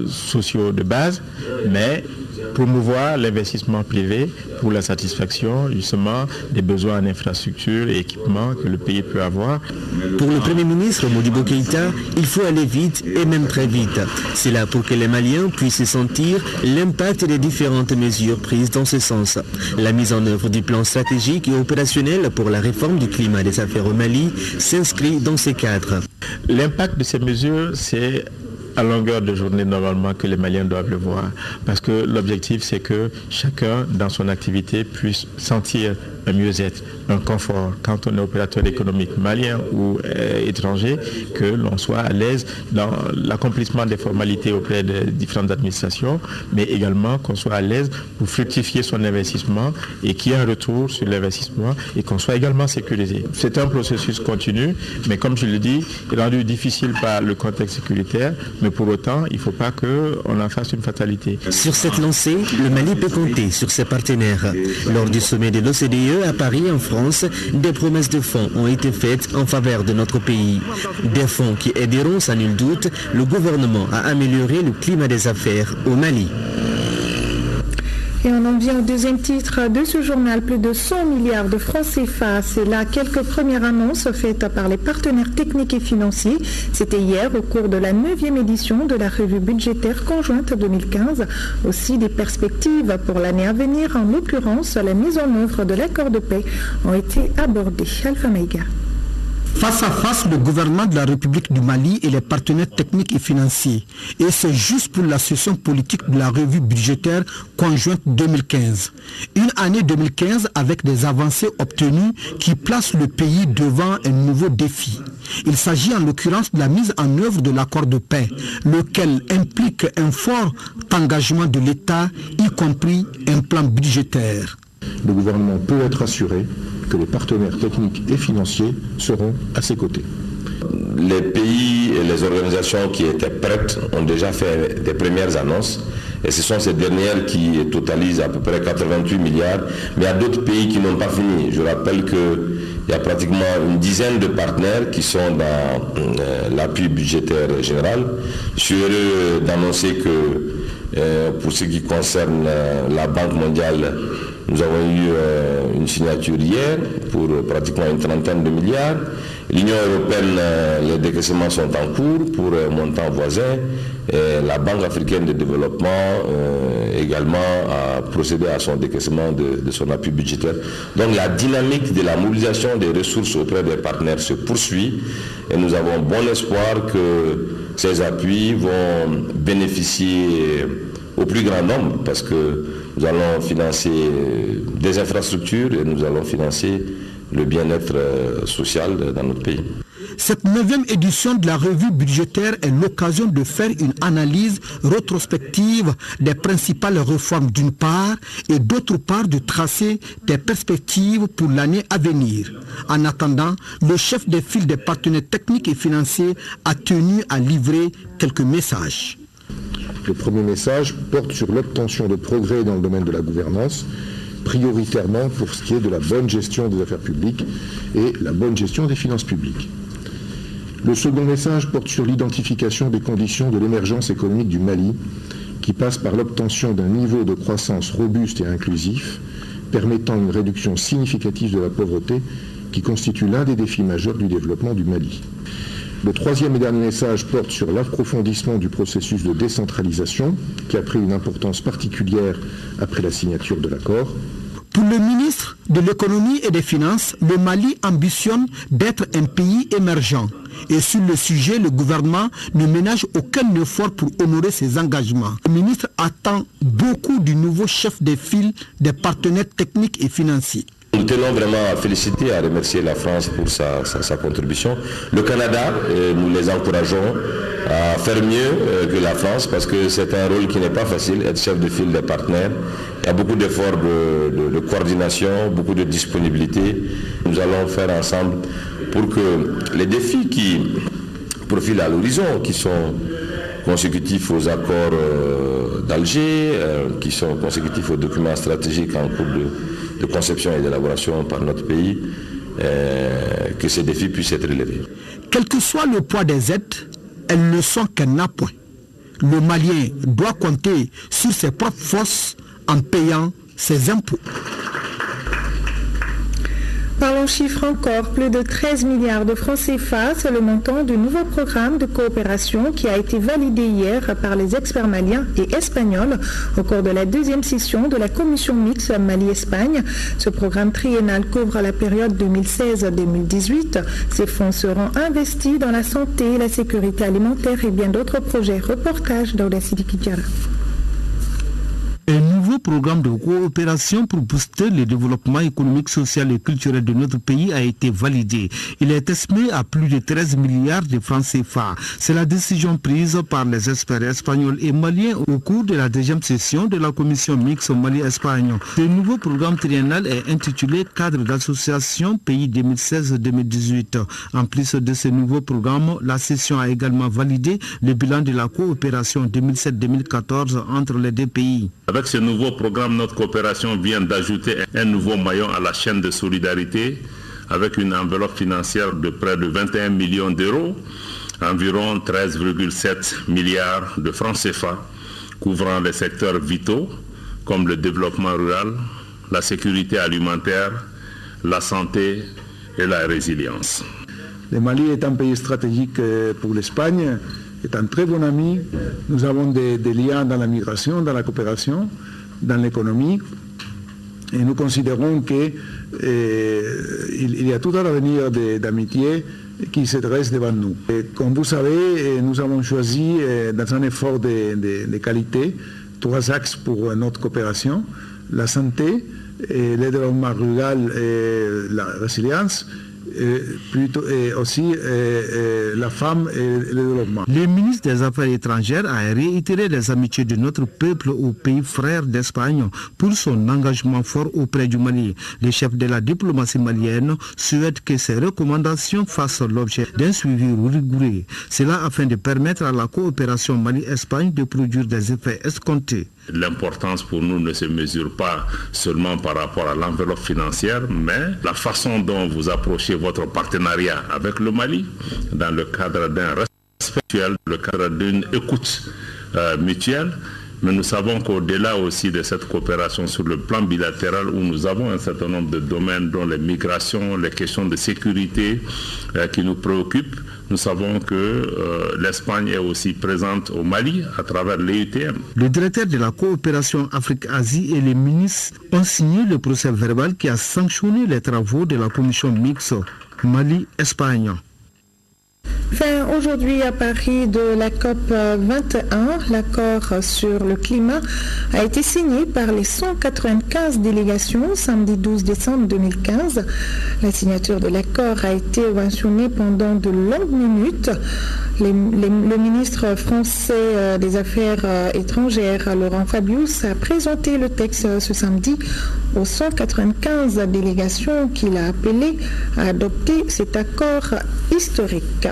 sociaux de base, mais promouvoir l'investissement privé pour la satisfaction justement des besoins en infrastructures et équipements que le pays peut avoir. Pour le Premier ministre Modibo Keïta, il faut aller vite et même très vite. C'est là pour que les Maliens puissent sentir l'impact des différentes mesures prises dans ce sens. La mise en œuvre du plan stratégique et opérationnel pour la réforme du climat des affaires au Mali s'inscrit dans ces cadres. L'impact de ces mesures, c'est à longueur de journée normalement que les Maliens doivent le voir. Parce que l'objectif, c'est que chacun dans son activité puisse sentir un mieux-être, un confort quand on est opérateur économique malien ou étranger, que l'on soit à l'aise dans l'accomplissement des formalités auprès des différentes administrations, mais également qu'on soit à l'aise pour fructifier son investissement et qu'il y ait un retour sur l'investissement et qu'on soit également sécurisé. C'est un processus continu, mais comme je le dis, rendu difficile par le contexte sécuritaire, mais pour autant, il ne faut pas qu'on en fasse une fatalité. Sur cette lancée, le Mali peut compter sur ses partenaires. Lors du sommet de l'OCDE à Paris, en France, des promesses de fonds ont été faites en faveur de notre pays. Des fonds qui aideront, sans nul doute, le gouvernement à améliorer le climat des affaires au Mali. Et on en vient au deuxième titre de ce journal, plus de 100 milliards de francs CFA. C'est là quelques premières annonces faites par les partenaires techniques et financiers. C'était hier au cours de la 9e édition de la revue budgétaire conjointe 2015. Aussi des perspectives pour l'année à venir, en l'occurrence la mise en œuvre de l'accord de paix, ont été abordées. Alpha Maïga. Face à face, le gouvernement de la République du Mali et les partenaires techniques et financiers. Et c'est juste pour la session politique de la revue budgétaire conjointe 2015. Une année 2015 avec des avancées obtenues qui placent le pays devant un nouveau défi. Il s'agit en l'occurrence de la mise en œuvre de l'accord de paix, lequel implique un fort engagement de l'État, y compris un plan budgétaire. Le gouvernement peut être assuré que les partenaires techniques et financiers seront à ses côtés. Les pays et les organisations qui étaient prêtes ont déjà fait des premières annonces et ce sont ces dernières qui totalisent à peu près 88 milliards, mais il y a d'autres pays qui n'ont pas fini. Je rappelle qu'il y a pratiquement une dizaine de partenaires qui sont dans l'appui budgétaire général. Je suis heureux d'annoncer que pour ce qui concerne la Banque mondiale, nous avons eu une signature hier pour pratiquement une trentaine de milliards. L'Union européenne, les décaissements sont en cours pour un montant voisin. Et la Banque africaine de développement également a procédé à son décaissement de son appui budgétaire. Donc la dynamique de la mobilisation des ressources auprès des partenaires se poursuit et nous avons bon espoir que ces appuis vont bénéficier au plus grand nombre parce que nous allons financer des infrastructures et nous allons financer le bien-être social dans notre pays. Cette 9e édition de la revue budgétaire est l'occasion de faire une analyse rétrospective des principales réformes d'une part et d'autre part de tracer des perspectives pour l'année à venir. En attendant, le chef de file des partenaires techniques et financiers a tenu à livrer quelques messages. Le premier message porte sur l'obtention de progrès dans le domaine de la gouvernance, prioritairement pour ce qui est de la bonne gestion des affaires publiques et la bonne gestion des finances publiques. Le second message porte sur l'identification des conditions de l'émergence économique du Mali, qui passe par l'obtention d'un niveau de croissance robuste et inclusif, permettant une réduction significative de la pauvreté qui constitue l'un des défis majeurs du développement du Mali. Le troisième et dernier message porte sur l'approfondissement du processus de décentralisation qui a pris une importance particulière après la signature de l'accord. Pour le ministre de l'économie et des finances, le Mali ambitionne d'être un pays émergent. Et sur le sujet, le gouvernement ne ménage aucun effort pour honorer ses engagements. Le ministre attend beaucoup du nouveau chef de file des partenaires techniques et financiers. Nous tenons vraiment à féliciter, à remercier la France pour sa contribution. Le Canada, nous les encourageons à faire mieux que la France parce que c'est un rôle qui n'est pas facile, être chef de file des partenaires. Il y a beaucoup d'efforts de coordination, beaucoup de disponibilité. Nous allons faire ensemble pour que les défis qui profilent à l'horizon, qui sont consécutifs aux accords d'Alger, qui sont consécutifs aux documents stratégiques en cours de conception et d'élaboration par notre pays, que ces défis puissent être relevés. Quel que soit le poids des aides, elles ne sont qu'un appoint. Le Malien doit compter sur ses propres forces en payant ses impôts. Parlons chiffres encore, plus de 13 milliards de francs CFA, c'est le montant du nouveau programme de coopération qui a été validé hier par les experts maliens et espagnols au cours de la deuxième session de la commission mixte Mali-Espagne. Ce programme triennal couvre la période 2016-2018. Ces fonds seront investis dans la santé, la sécurité alimentaire et bien d'autres projets. Reportage d'Audacity Kidjara. Un nouveau programme de coopération pour booster le développement économique, social et culturel de notre pays a été validé. Il est estimé à plus de 13 milliards de francs CFA. C'est la décision prise par les experts espagnols et maliens au cours de la deuxième session de la commission mixte Mali-Espagne. Ce nouveau programme triennal est intitulé Cadre d'association pays 2016-2018. En plus de ce nouveau programme, la session a également validé le bilan de la coopération 2007-2014 entre les deux pays. Avec ce nouveau programme, notre coopération vient d'ajouter un nouveau maillon à la chaîne de solidarité avec une enveloppe financière de près de 21 millions d'euros, environ 13,7 milliards de francs CFA, couvrant les secteurs vitaux comme le développement rural, la sécurité alimentaire, la santé et la résilience. Le Mali est un pays stratégique pour l'Espagne. Est un très bon ami. Nous avons des liens dans la migration, dans la coopération, dans l'économie. Et nous considérons qu'il y a tout un avenir d'amitié qui se dresse devant nous. Et comme vous savez, nous avons choisi, dans un effort de qualité, 3 axes pour notre coopération. La santé, le développement rural et la résilience. Et aussi la femme et le développement. Le ministre des Affaires étrangères a réitéré les amitiés de notre peuple au pays frère d'Espagne pour son engagement fort auprès du Mali. Le chef de la diplomatie malienne souhaite que ces recommandations fassent l'objet d'un suivi rigoureux. Cela afin de permettre à la coopération Mali-Espagne de produire des effets escomptés. L'importance pour nous ne se mesure pas seulement par rapport à l'enveloppe financière, mais la façon dont vous approchez votre partenariat avec le Mali dans le cadre d'un respect mutuel, le cadre d'une écoute mutuelle. Mais nous savons qu'au-delà aussi de cette coopération sur le plan bilatéral où nous avons un certain nombre de domaines dont les migrations, les questions de sécurité qui nous préoccupent, nous savons que l'Espagne est aussi présente au Mali à travers l'EUTM. Le directeur de la coopération Afrique-Asie et les ministres ont signé le procès verbal qui a sanctionné les travaux de la commission mixte Mali-Espagne. Fin aujourd'hui à Paris de la COP 21, l'accord sur le climat a été signé par les 195 délégations samedi 12 décembre 2015. La signature de l'accord a été ovationnée pendant de longues minutes. Le ministre français des Affaires étrangères, Laurent Fabius, a présenté le texte ce samedi aux 195 délégations qu'il a appelées à adopter cet accord historique.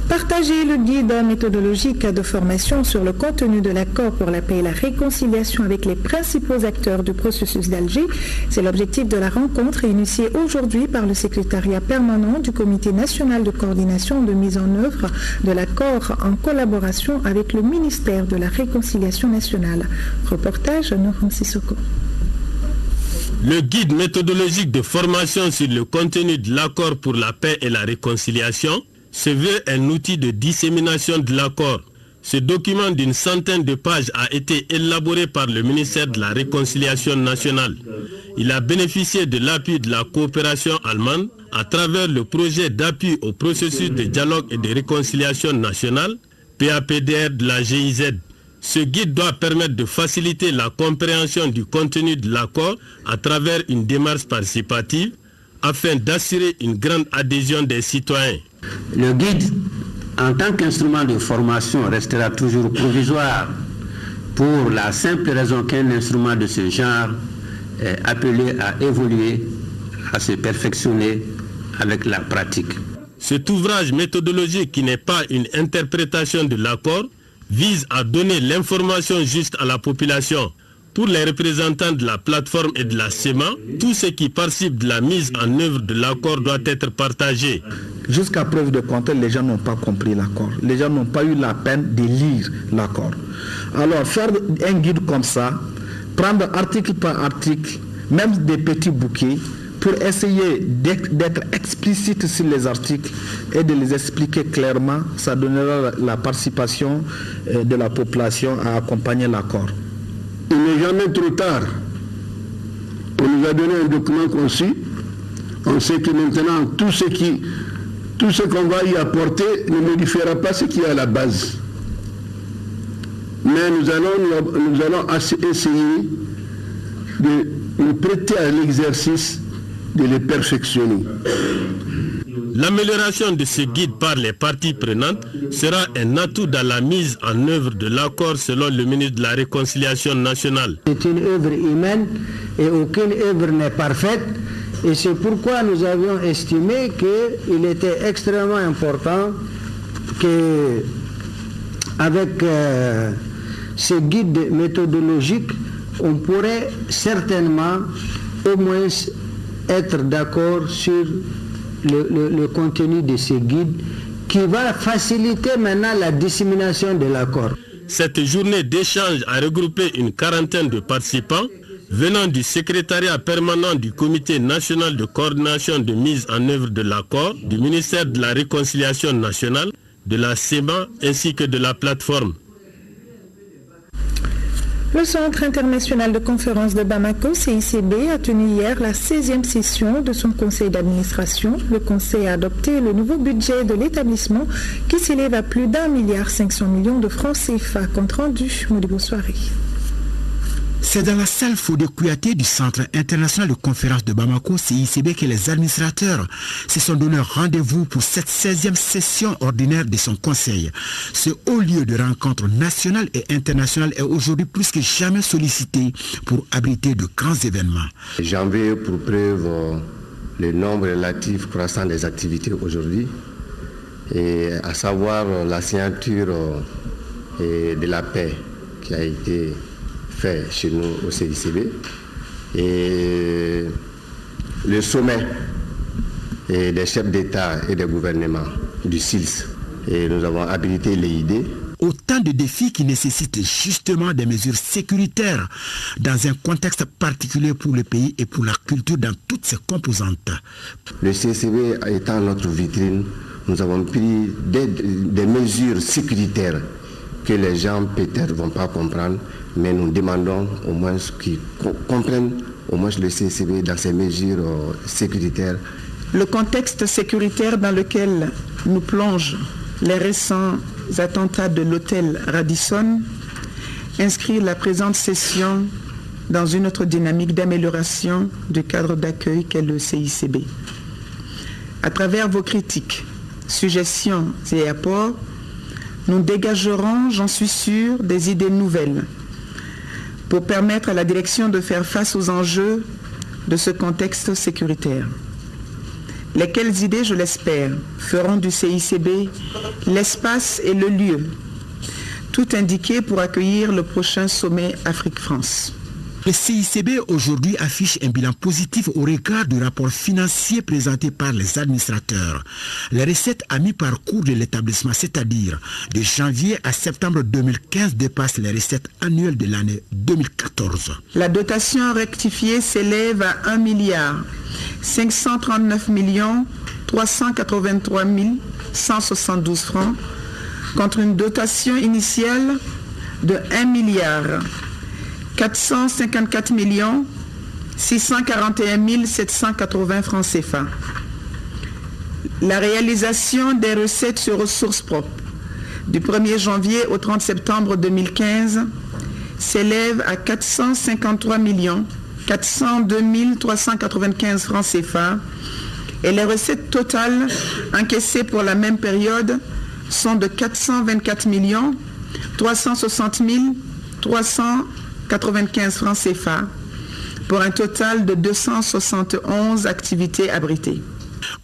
Partagez le guide méthodologique de formation sur le contenu de l'accord pour la paix et la réconciliation avec les principaux acteurs du processus d'Alger. C'est l'objectif de la rencontre initiée aujourd'hui par le secrétariat permanent du Comité national de coordination de mise en œuvre de l'accord en collaboration avec le ministère de la Réconciliation nationale. Reportage Noram Sissoko. Le guide méthodologique de formation sur le contenu de l'accord pour la paix et la réconciliation se veut un outil de dissémination de l'accord. Ce document d'une centaine de pages a été élaboré par le ministère de la Réconciliation nationale. Il a bénéficié de l'appui de la coopération allemande à travers le projet d'appui au processus de dialogue et de réconciliation nationale, PAPDR de la GIZ. Ce guide doit permettre de faciliter la compréhension du contenu de l'accord à travers une démarche participative afin d'assurer une grande adhésion des citoyens. Le guide, en tant qu'instrument de formation, restera toujours provisoire pour la simple raison qu'un instrument de ce genre est appelé à évoluer, à se perfectionner avec la pratique. Cet ouvrage méthodologique, qui n'est pas une interprétation de l'accord, vise à donner l'information juste à la population. Pour les représentants de la plateforme et de la SEMA, tout ce qui participe de la mise en œuvre de l'accord doit être partagé. Jusqu'à preuve de contraire, les gens n'ont pas compris l'accord. Les gens n'ont pas eu la peine de lire l'accord. Alors, faire un guide comme ça, prendre article par article, même des petits bouquets, pour essayer d'être explicite sur les articles et de les expliquer clairement, ça donnera la participation de la population à accompagner l'accord. Il n'est jamais trop tard. On nous a donné un document conçu. On sait que maintenant, tout ce qu'on va y apporter ne modifiera pas ce qui est à la base. Mais nous allons essayer de nous prêter à l'exercice de les perfectionner. L'amélioration de ce guide par les parties prenantes sera un atout dans la mise en œuvre de l'accord selon le ministre de la Réconciliation nationale. C'est une œuvre humaine et aucune œuvre n'est parfaite. Et c'est pourquoi nous avions estimé qu'il était extrêmement important qu'avec ce guide méthodologique, on pourrait certainement au moins être d'accord sur le contenu de ce guide qui va faciliter maintenant la dissémination de l'accord. Cette journée d'échange a regroupé une quarantaine de participants venant du secrétariat permanent du Comité national de coordination de mise en œuvre de l'accord, du ministère de la Réconciliation nationale, de la SEMA ainsi que de la plateforme. Le Centre international de conférence de Bamako, CICB, a tenu hier la 16e session de son conseil d'administration. Le conseil a adopté le nouveau budget de l'établissement qui s'élève à plus d'1,5 milliard de francs CFA. Compte rendu, Modibo Soirée. C'est dans la salle Fodé Kouyaté du Centre international de conférence de Bamako, CICB, que les administrateurs se sont donné rendez-vous pour cette 16e session ordinaire de son conseil. Ce haut lieu de rencontre nationale et internationale est aujourd'hui plus que jamais sollicité pour abriter de grands événements. J'en veux pour preuve le nombre relatif croissant des activités aujourd'hui, et à savoir la signature de la paix qui a été fait chez nous au CICB, et le sommet des chefs d'État et des gouvernements du SILS, et nous avons habilité l'EID. Autant de défis qui nécessitent justement des mesures sécuritaires dans un contexte particulier pour le pays et pour la culture dans toutes ses composantes. Le CICB étant notre vitrine, nous avons pris des mesures sécuritaires que les gens peut-être ne vont pas comprendre, mais nous demandons au moins qu'ils comprennent au moins le CICB dans ses mesures sécuritaires. Le contexte sécuritaire dans lequel nous plongent les récents attentats de l'hôtel Radisson inscrit la présente session dans une autre dynamique d'amélioration du cadre d'accueil qu'est le CICB. À travers vos critiques, suggestions et apports, nous dégagerons, j'en suis sûr, des idées nouvelles pour permettre à la direction de faire face aux enjeux de ce contexte sécuritaire. Lesquelles idées, je l'espère, feront du CICB l'espace et le lieu, tout indiqué pour accueillir le prochain sommet Afrique-France. Le CICB aujourd'hui affiche un bilan positif au regard du rapport financier présenté par les administrateurs. Les recettes à mi-parcours de l'établissement, c'est-à-dire de janvier à septembre 2015, dépassent les recettes annuelles de l'année 2014. La dotation rectifiée s'élève à 1 539 383 172 francs contre une dotation initiale de 1 454 641 780 francs CFA. La réalisation des recettes sur ressources propres du 1er janvier au 30 septembre 2015 s'élève à 453 402 395 francs CFA et les recettes totales encaissées pour la même période sont de 424 360 395 francs CFA pour un total de 271 activités abritées.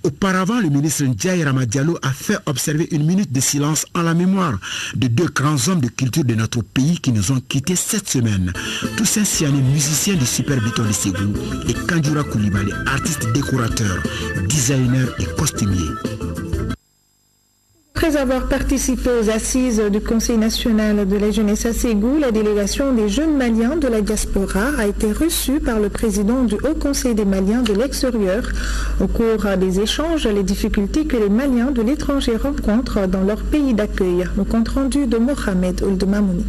Auparavant, le ministre Ndiaye Ramadialo a fait observer une minute de silence en la mémoire de deux grands hommes de culture de notre pays qui nous ont quittés cette semaine. Toussaint Siané, musicien du Super Biton de Ségou, et Kandjoura Koulibaly, artiste décorateur, designer et costumier. Après avoir participé aux assises du Conseil national de la jeunesse à Ségou, la délégation des jeunes Maliens de la diaspora a été reçue par le président du Haut Conseil des Maliens de l'extérieur. Au cours des échanges, les difficultés que les Maliens de l'étranger rencontrent dans leur pays d'accueil. Le compte rendu de Mohamed Ould-Mamouni.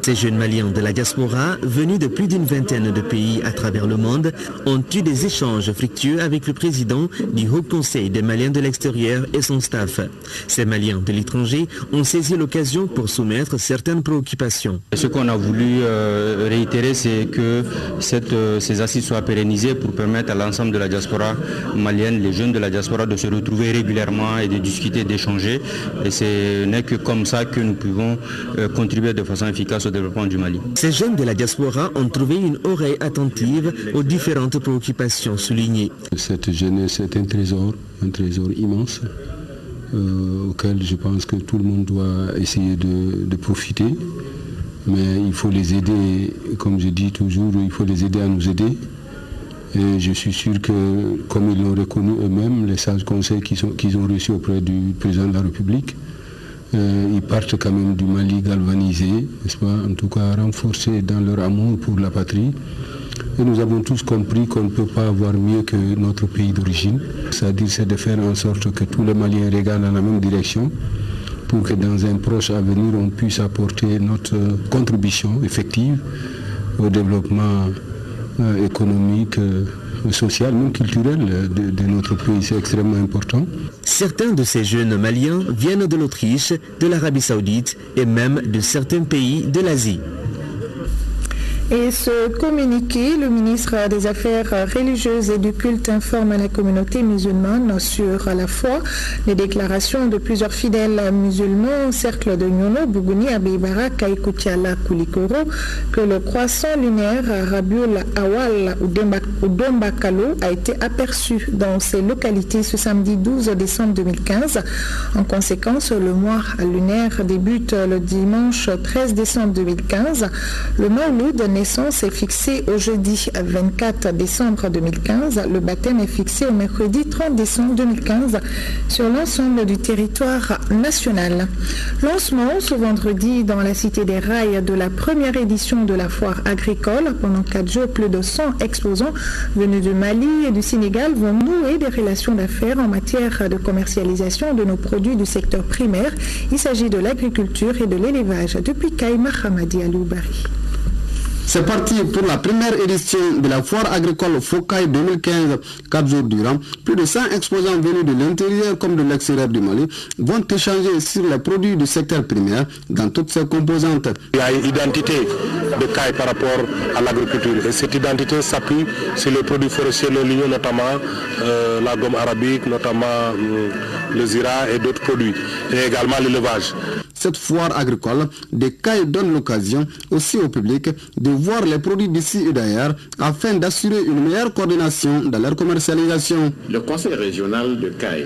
Ces jeunes Maliens de la diaspora, venus de plus d'une vingtaine de pays à travers le monde, ont eu des échanges fructueux avec le président du Haut Conseil des Maliens de l'extérieur et son staff. Ces Maliens de l'étranger ont saisi l'occasion pour soumettre certaines préoccupations. Ce qu'on a voulu réitérer, c'est que ces assises soient pérennisées pour permettre à l'ensemble de la diaspora malienne, les jeunes de la diaspora, de se retrouver régulièrement et de discuter, d'échanger. Et ce n'est que comme ça que nous pouvons contribuer de façon efficace au développement du Mali. Ces jeunes de la diaspora ont trouvé une oreille attentive aux différentes préoccupations soulignées. Cette jeunesse est un trésor immense auquel je pense que tout le monde doit essayer de profiter. Mais il faut les aider, comme je dis toujours, il faut les aider à nous aider. Et je suis sûr que, comme ils l'ont reconnu eux-mêmes, les sages conseils qu'ils ont reçus auprès du président de la République, ils partent quand même du Mali galvanisé, n'est-ce pas, en tout cas renforcés dans leur amour pour la patrie. Et nous avons tous compris qu'on ne peut pas avoir mieux que notre pays d'origine. C'est-à-dire, c'est de faire en sorte que tous les Maliens regardent dans la même direction pour que dans un proche avenir, on puisse apporter notre contribution effective au développement économique, social, même culturel de notre pays. C'est extrêmement important. Certains de ces jeunes Maliens viennent de l'Autriche, de l'Arabie Saoudite et même de certains pays de l'Asie. Et ce communiqué, le ministre des Affaires religieuses et du culte informe la communauté musulmane sur la foi. Les déclarations de plusieurs fidèles musulmans au cercle de Nyono, Bougouni, Abeibara, Kaikutiala, Koulikoro, que le croissant lunaire Rabiul Awal ou Dombakalo a été aperçu dans ces localités ce samedi 12 décembre 2015. En conséquence, le mois lunaire débute le dimanche 13 décembre 2015. Le Mawlud naissance est fixé au jeudi 24 décembre 2015. Le baptême est fixé au mercredi 30 décembre 2015 sur l'ensemble du territoire national. Lancement ce vendredi dans la Cité des Rails de la première édition de la foire agricole. Pendant 4 jours, plus de 100 exposants venus du Mali et du Sénégal vont nouer des relations d'affaires en matière de commercialisation de nos produits du secteur primaire. Il s'agit de l'agriculture et de l'élevage. Depuis Kaïma Hamadi Aloubari. C'est parti pour la première édition de la foire agricole Fokai 2015, 4 jours durant. Plus de 100 exposants venus de l'intérieur comme de l'extérieur du Mali vont échanger sur les produits du secteur primaire dans toutes ses composantes. Il y a une identité de CAI par rapport à l'agriculture et cette identité s'appuie sur les produits forestiers non ligneux, notamment la gomme arabique, notamment le zira et d'autres produits, et également l'élevage. Cette foire agricole de CAI donne l'occasion aussi au public de voir les produits d'ici et d'ailleurs afin d'assurer une meilleure coordination dans leur commercialisation. Le conseil régional de CAI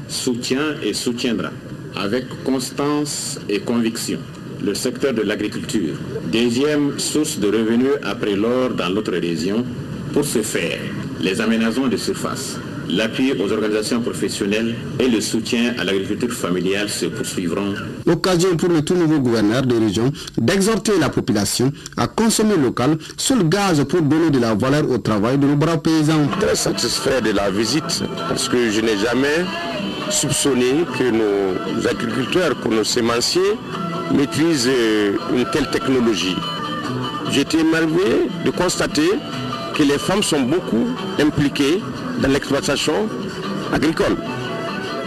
soutient et soutiendra avec constance et conviction le secteur de l'agriculture, deuxième source de revenus après l'or dans notre région. Pour ce faire, les aménagements de surface, l'appui aux organisations professionnelles et le soutien à l'agriculture familiale se poursuivront. L'occasion pour le tout nouveau gouverneur de région d'exhorter la population à consommer local, seul gaz pour donner de la valeur au travail de nos braves paysans. Très satisfait de la visite parce que je n'ai jamais soupçonné que nos agriculteurs, pour nos sémenciers, maîtrisent une telle technologie. J'étais émerveillé de constater que les femmes sont beaucoup impliquées dans l'exploitation agricole.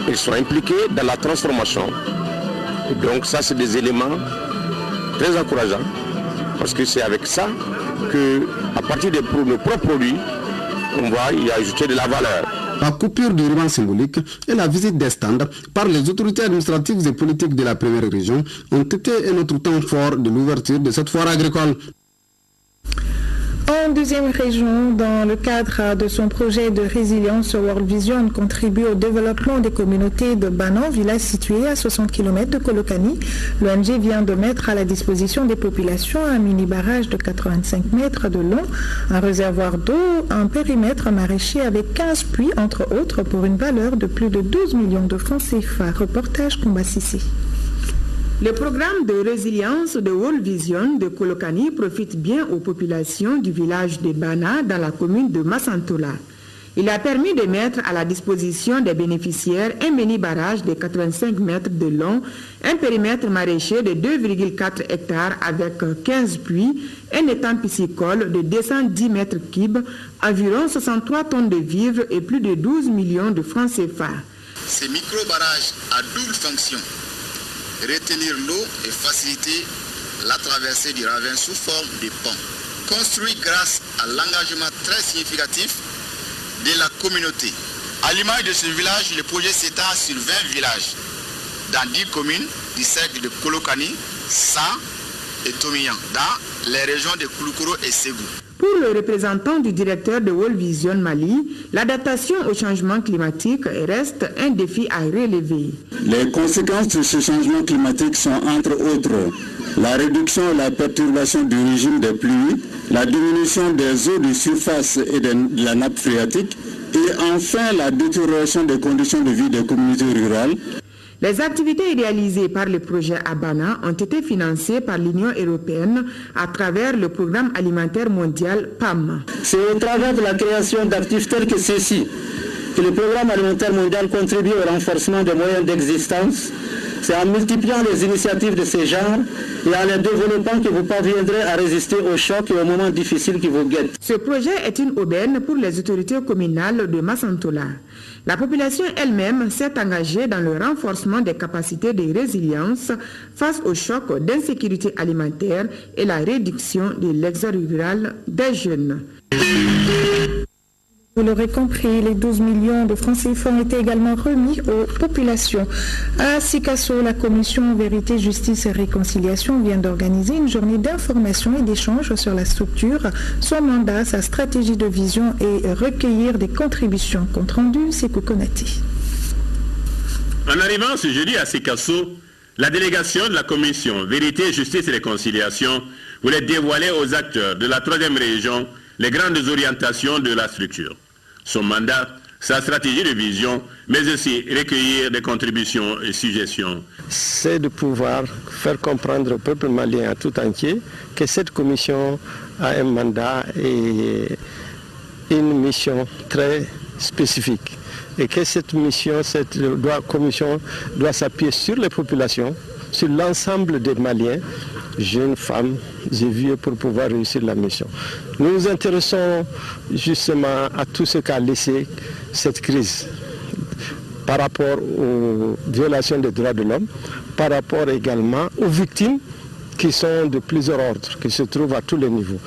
Elles sont impliquées dans la transformation. Et donc ça, c'est des éléments très encourageants parce que c'est avec ça qu'à partir de nos propres produits, on va y ajouter de la valeur. La coupure du ruban symbolique et la visite des stands par les autorités administratives et politiques de la première région ont été un autre temps fort de l'ouverture de cette foire agricole. En deuxième région, dans le cadre de son projet de résilience, World Vision contribue au développement des communautés de Banan, village situé à 60 km de Kolokani. L'ONG vient de mettre à la disposition des populations un mini-barrage de 85 mètres de long, un réservoir d'eau, un périmètre maraîcher avec 15 puits, entre autres, pour une valeur de plus de 12 millions de francs CFA. Reportage Combat Sissi. Le programme de résilience de World Vision de Kolokani profite bien aux populations du village de Bana dans la commune de Massantola. Il a permis de mettre à la disposition des bénéficiaires un mini-barrage de 85 mètres de long, un périmètre maraîcher de 2,4 hectares avec 15 puits, un étang piscicole de 210 mètres cubes, environ 63 tonnes de vivres et plus de 12 millions de francs CFA. Ces micro-barrages à double fonction, retenir l'eau et faciliter la traversée du ravin sous forme de ponts. Construit grâce à l'engagement très significatif de la communauté. À l'image de ce village, le projet s'étend sur 20 villages dans 10 communes du cercle de Kolokani, Sa et Tomiyan, dans les régions de Kouloukoro et Ségou. Pour le représentant du directeur de World Vision Mali, l'adaptation au changement climatique reste un défi à relever. Les conséquences de ce changement climatique sont entre autres la réduction et la perturbation du régime des pluies, la diminution des eaux de surface et de la nappe phréatique et enfin la détérioration des conditions de vie des communautés rurales. Les activités réalisées par le projet Abana ont été financées par l'Union européenne à travers le programme alimentaire mondial PAM. C'est au travers de la création d'actifs tels que ceux-ci que le programme alimentaire mondial contribue au renforcement des moyens d'existence. C'est en multipliant les initiatives de ce genre et en les développant que vous parviendrez à résister aux chocs et aux moments difficiles qui vous guettent. Ce projet est une aubaine pour les autorités communales de Massantola. La population elle-même s'est engagée dans le renforcement des capacités de résilience face aux chocs d'insécurité alimentaire et la réduction de l'exode rural des jeunes. Vous l'aurez compris, les 12 millions de francs CFA ont été également remis aux populations. À Sikasso, la commission Vérité, Justice et Réconciliation vient d'organiser une journée d'information et d'échange sur la structure, son mandat, sa stratégie de vision et recueillir des contributions. Compte rendu, c'est Koukonati. En arrivant ce jeudi à Sikasso, la délégation de la commission Vérité, Justice et Réconciliation voulait dévoiler aux acteurs de la 3e région les grandes orientations de la structure. Son mandat, sa stratégie de vision, mais aussi recueillir des contributions et suggestions. C'est de pouvoir faire comprendre au peuple malien tout entier que cette commission a un mandat et une mission très spécifique. Et que cette mission, cette commission doit s'appuyer sur les populations, sur l'ensemble des Maliens, jeunes, femmes et vieux, pour pouvoir réussir la mission. Nous nous intéressons justement à tout ce qu'a laissé cette crise par rapport aux violations des droits de l'homme, par rapport également aux victimes qui sont de plusieurs ordres, qui se trouvent à tous les niveaux.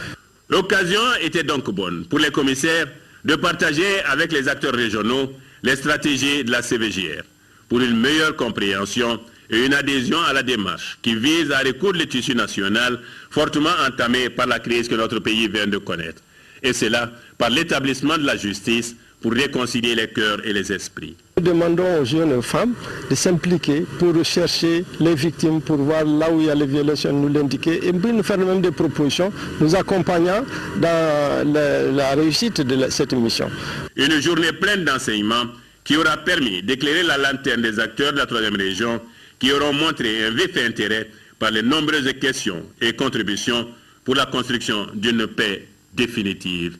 L'occasion était donc bonne pour les commissaires de partager avec les acteurs régionaux les stratégies de la CVJR pour une meilleure compréhension et une adhésion à la démarche qui vise à recoudre le tissu national fortement entamé par la crise que notre pays vient de connaître. Et cela par l'établissement de la justice pour réconcilier les cœurs et les esprits. Nous demandons aux jeunes femmes de s'impliquer pour rechercher les victimes, pour voir là où il y a les violations, nous l'indiquer, et puis nous faire même des propositions, nous accompagnant dans la réussite de cette mission. Une journée pleine d'enseignements qui aura permis d'éclairer la lanterne des acteurs de la 3e région qui auront montré un vif intérêt par les nombreuses questions et contributions pour la construction d'une paix définitive.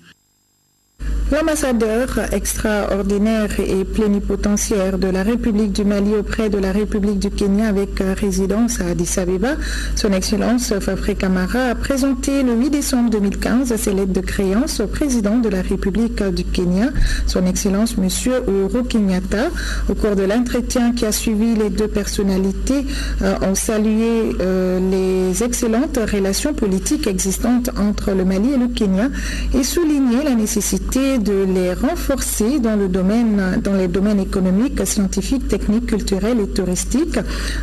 L'ambassadeur extraordinaire et plénipotentiaire de la République du Mali auprès de la République du Kenya avec résidence à Addis Abeba, son Excellence Fabre Camara, a présenté le 8 décembre 2015 ses lettres de créance au président de la République du Kenya, son Excellence M. Uhuru Kenyatta. Au cours de l'entretien qui a suivi, les deux personnalités ont salué les excellentes relations politiques existantes entre le Mali et le Kenya et souligné la nécessité de les renforcer dans les domaines économiques, scientifiques, techniques, culturels et touristiques.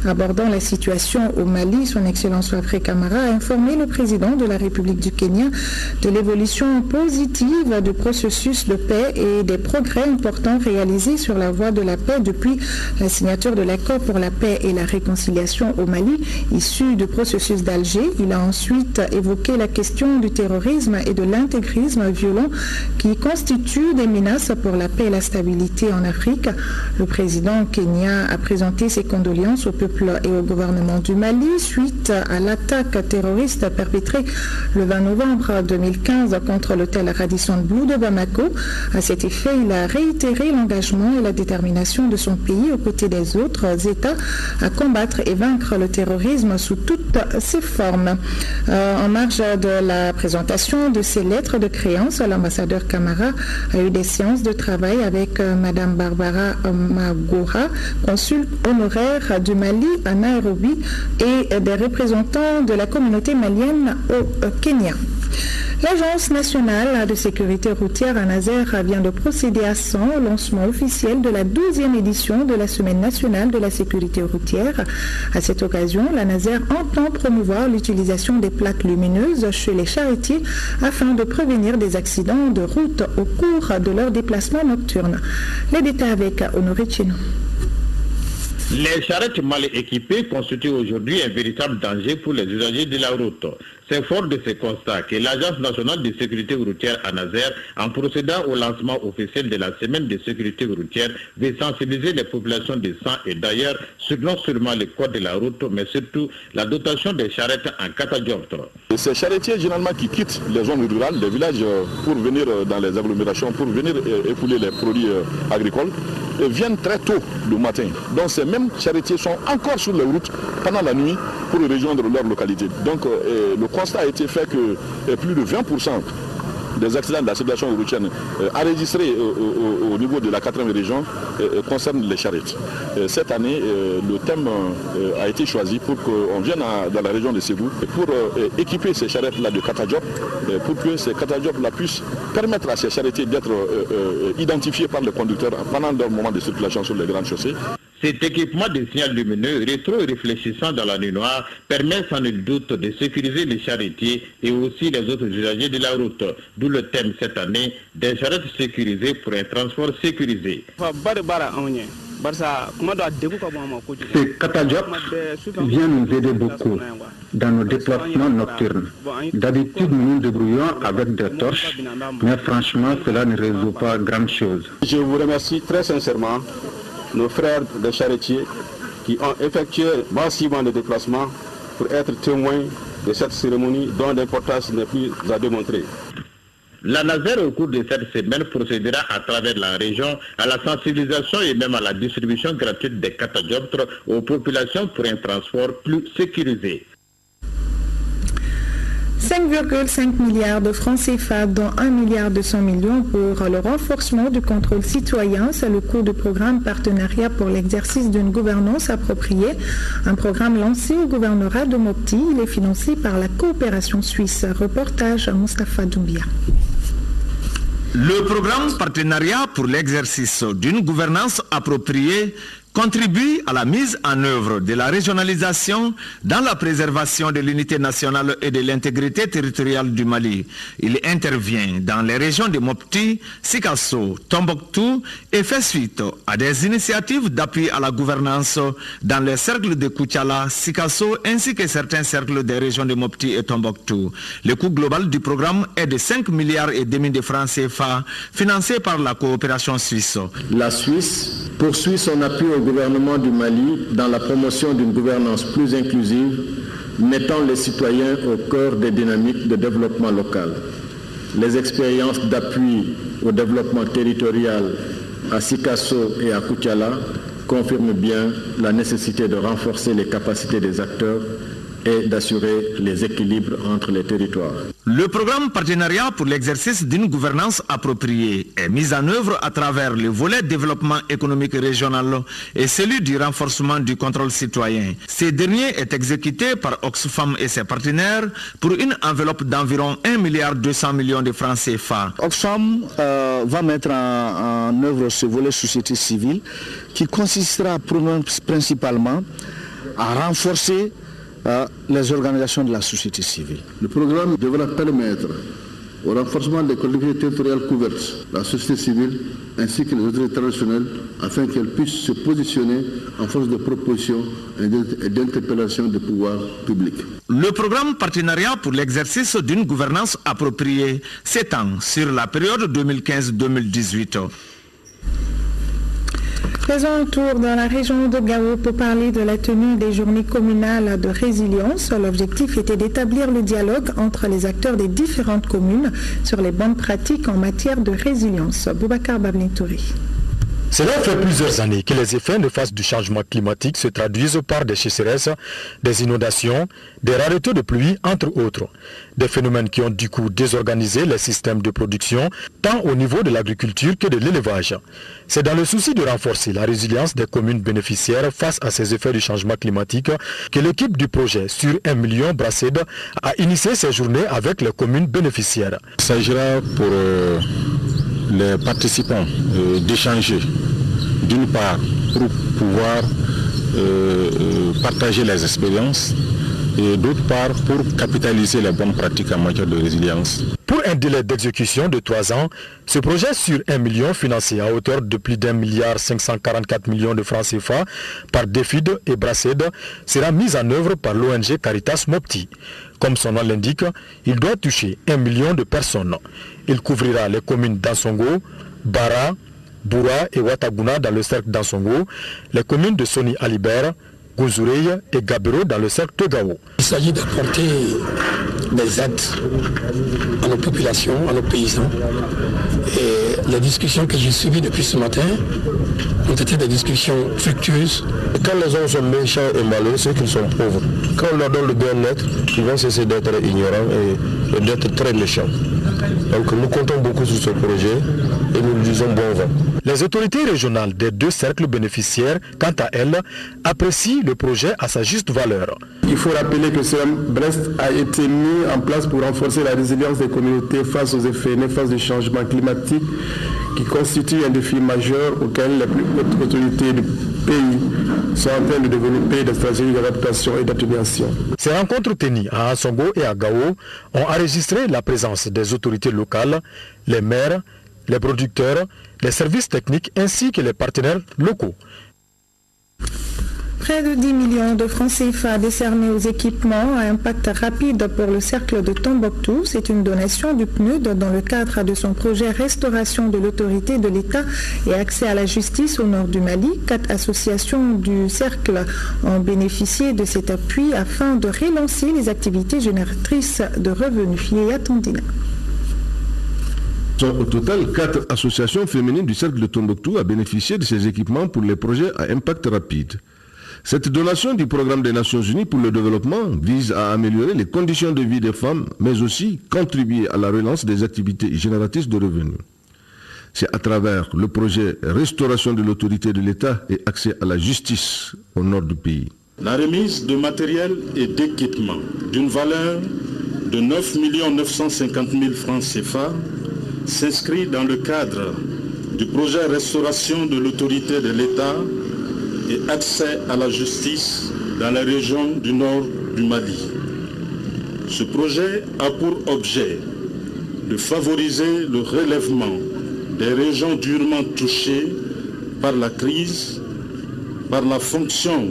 Abordant la situation au Mali, son Excellence Fabre Camara a informé le président de la République du Kenya de l'évolution positive du processus de paix et des progrès importants réalisés sur la voie de la paix depuis la signature de l'accord pour la paix et la réconciliation au Mali, issu du processus d'Alger. Il a ensuite évoqué la question du terrorisme et de l'intégrisme violent qui constituent des menaces pour la paix et la stabilité en Afrique. Le président kenyan a présenté ses condoléances au peuple et au gouvernement du Mali suite à l'attaque terroriste perpétrée le 20 novembre 2015 contre l'hôtel Radisson Blu de Bamako. À cet effet, il a réitéré l'engagement et la détermination de son pays aux côtés des autres États à combattre et vaincre le terrorisme sous toutes ses formes. En marge de la présentation de ces lettres de créance, l'ambassadeur Camara a eu des séances de travail avec Mme Barbara Magora, consul honoraire du Mali à Nairobi, et des représentants de la communauté malienne au Kenya. L'Agence nationale de sécurité routière à Nazer vient de procéder à son lancement officiel de la 12e édition de la Semaine nationale de la sécurité routière. À cette occasion, la Nazer entend promouvoir l'utilisation des plaques lumineuses chez les charretiers afin de prévenir des accidents de route au cours de leur déplacement nocturne. Les détails avec Honoré Chino. Les charrettes mal équipées constituent aujourd'hui un véritable danger pour les usagers de la route. C'est fort de ces constats que l'Agence nationale de sécurité routière à Nazer, en procédant au lancement officiel de la semaine de sécurité routière, veut sensibiliser les populations de sang et d'ailleurs sur non seulement les codes de la route, mais surtout la dotation des charrettes en catadioptre. Ces charretiers généralement qui quittent les zones rurales, les villages pour venir dans les agglomérations, pour venir écouler les produits agricoles, viennent très tôt le matin. Donc ces mêmes charretiers sont encore sur les routes pendant la nuit pour rejoindre leur localité. Donc le constat a été fait que plus de 20% des accidents de la circulation routière enregistrés au niveau de la 4e région concernent les charrettes. Cette année, le thème a été choisi pour qu'on vienne dans la région de Ségou pour équiper ces charrettes-là de catadiopes, pour que ces catadiopes-là puissent permettre à ces charretiers d'être identifiés par les conducteurs pendant leur moment de circulation sur les grandes chaussées. Cet équipement de signal lumineux rétro-réfléchissant dans la nuit noire permet sans nul doute de sécuriser les charretiers et aussi les autres usagers de la route. D'où le thème cette année des charrettes sécurisées pour un transport sécurisé. Ces catadiopes viennent nous aider beaucoup dans nos déplacements nocturnes. D'habitude, nous nous débrouillons avec des torches, mais franchement, cela ne résout pas grand-chose. Je vous remercie très sincèrement nos frères des charretiers qui ont effectué massivement le déplacement pour être témoins de cette cérémonie dont l'importance n'est plus à démontrer. La Nazer, au cours de cette semaine, procédera à travers la région à la sensibilisation et même à la distribution gratuite des catadioptres aux populations pour un transport plus sécurisé. 5,5 milliards de francs CFA, dont 1,2 milliard pour le renforcement du contrôle citoyen. C'est le coût du programme Partenariat pour l'exercice d'une gouvernance appropriée. Un programme lancé au gouvernorat de Mopti. Il est financé par la coopération suisse. Reportage à Moustapha Doumbia. Le programme Partenariat pour l'exercice d'une gouvernance appropriée contribue à la mise en œuvre de la régionalisation dans la préservation de l'unité nationale et de l'intégrité territoriale du Mali. Il intervient dans les régions de Mopti, Sikasso, Tombouctou et fait suite à des initiatives d'appui à la gouvernance dans les cercles de Koutiala, Sikasso ainsi que certains cercles des régions de Mopti et Tombouctou. Le coût global du programme est de 5,5 milliards de francs CFA financé par la coopération suisse. La Suisse poursuit son appui au gouvernement du Mali dans la promotion d'une gouvernance plus inclusive, mettant les citoyens au cœur des dynamiques de développement local. Les expériences d'appui au développement territorial à Sikasso et à Koutiala confirment bien la nécessité de renforcer les capacités des acteurs et d'assurer les équilibres entre les territoires. Le programme Partenariat pour l'exercice d'une gouvernance appropriée est mis en œuvre à travers le volet développement économique régional et celui du renforcement du contrôle citoyen. Ce dernier est exécuté par Oxfam et ses partenaires pour une enveloppe d'environ 1,2 milliard de francs CFA. Oxfam va mettre en œuvre ce volet société civile qui consistera principalement à renforcer les organisations de la société civile. Le programme devra permettre au renforcement des collectivités territoriales couvertes, la société civile ainsi que les autorités traditionnelles afin qu'elles puissent se positionner en force de proposition et d'interpellation des pouvoirs publics. Le programme Partenariat pour l'exercice d'une gouvernance appropriée s'étend sur la période 2015-2018. Faisons un tour dans la région de Gao pour parler de la tenue des journées communales de résilience. L'objectif était d'établir le dialogue entre les acteurs des différentes communes sur les bonnes pratiques en matière de résilience. Boubacar Bablintouri. Cela fait plusieurs années que les effets néfastes du changement climatique se traduisent par des sécheresses, des inondations, des raretés de pluie, entre autres. Des phénomènes qui ont du coup désorganisé les systèmes de production, tant au niveau de l'agriculture que de l'élevage. C'est dans le souci de renforcer la résilience des communes bénéficiaires face à ces effets du changement climatique que l'équipe du projet Sur 1 million Braced a initié ces journées avec les communes bénéficiaires. Il s'agira pour les participants d'échanger, d'une part pour pouvoir partager les expériences et d'autre part pour capitaliser les bonnes pratiques en matière de résilience. Pour un délai d'exécution de 3 ans, ce projet Sur 1 million financé à hauteur de plus d'1,544 milliard de francs CFA par DEFID et Braced sera mis en œuvre par l'ONG Caritas Mopti. Comme son nom l'indique, il doit toucher 1 million de personnes. Il couvrira les communes d'Ansongo, Bara, Boura et Ouattaguna dans le cercle d'Ansongo, les communes de Soni Alibert, Gouzoureille et Gabero dans le cercle de Gao. Il s'agit d'apporter des aides à nos populations, à nos paysans. Et les discussions que j'ai suivies depuis ce matin ont été des discussions fructueuses. Quand les gens sont méchants et malheureux, c'est qu'ils sont pauvres. Quand on leur donne le bien-être, ils vont cesser d'être ignorants et d'être très méchants. Donc nous comptons beaucoup sur ce projet et nous disons bon vent. Les autorités régionales des 2 cercles bénéficiaires, quant à elles, apprécient le projet à sa juste valeur. Il faut rappeler que ce Brest a été mis en place pour renforcer la résilience des communautés face aux effets néfastes du changement climatique qui constitue un défi majeur auquel les plus hautes autorités du pays sont en train de développer des stratégies d'adaptation et d'atténuation. Ces rencontres tenues à Ansongo et à Gao ont enregistré la présence des autorités locales, les maires, les producteurs, les services techniques ainsi que les partenaires locaux. Près de 10 millions de francs CFA décernés aux équipements à impact rapide pour le cercle de Tombouctou. C'est une donation du PNUD dans le cadre de son projet Restauration de l'autorité de l'État et accès à la justice au nord du Mali. 4 associations du cercle ont bénéficié de cet appui afin de relancer les activités génératrices de revenus. Yaya Tondina. Au total, 4 associations féminines du cercle de Tombouctou ont bénéficié de ces équipements pour les projets à impact rapide. Cette donation du programme des Nations Unies pour le développement vise à améliorer les conditions de vie des femmes, mais aussi contribuer à la relance des activités génératrices de revenus. C'est à travers le projet Restauration de l'autorité de l'État et accès à la justice au nord du pays. La remise de matériel et d'équipement d'une valeur de 9 950 000 francs CFA s'inscrit dans le cadre du projet Restauration de l'autorité de l'État et accès à la justice dans la région du nord du Mali. Ce projet a pour objet de favoriser le relèvement des régions durement touchées par la crise, par la fonction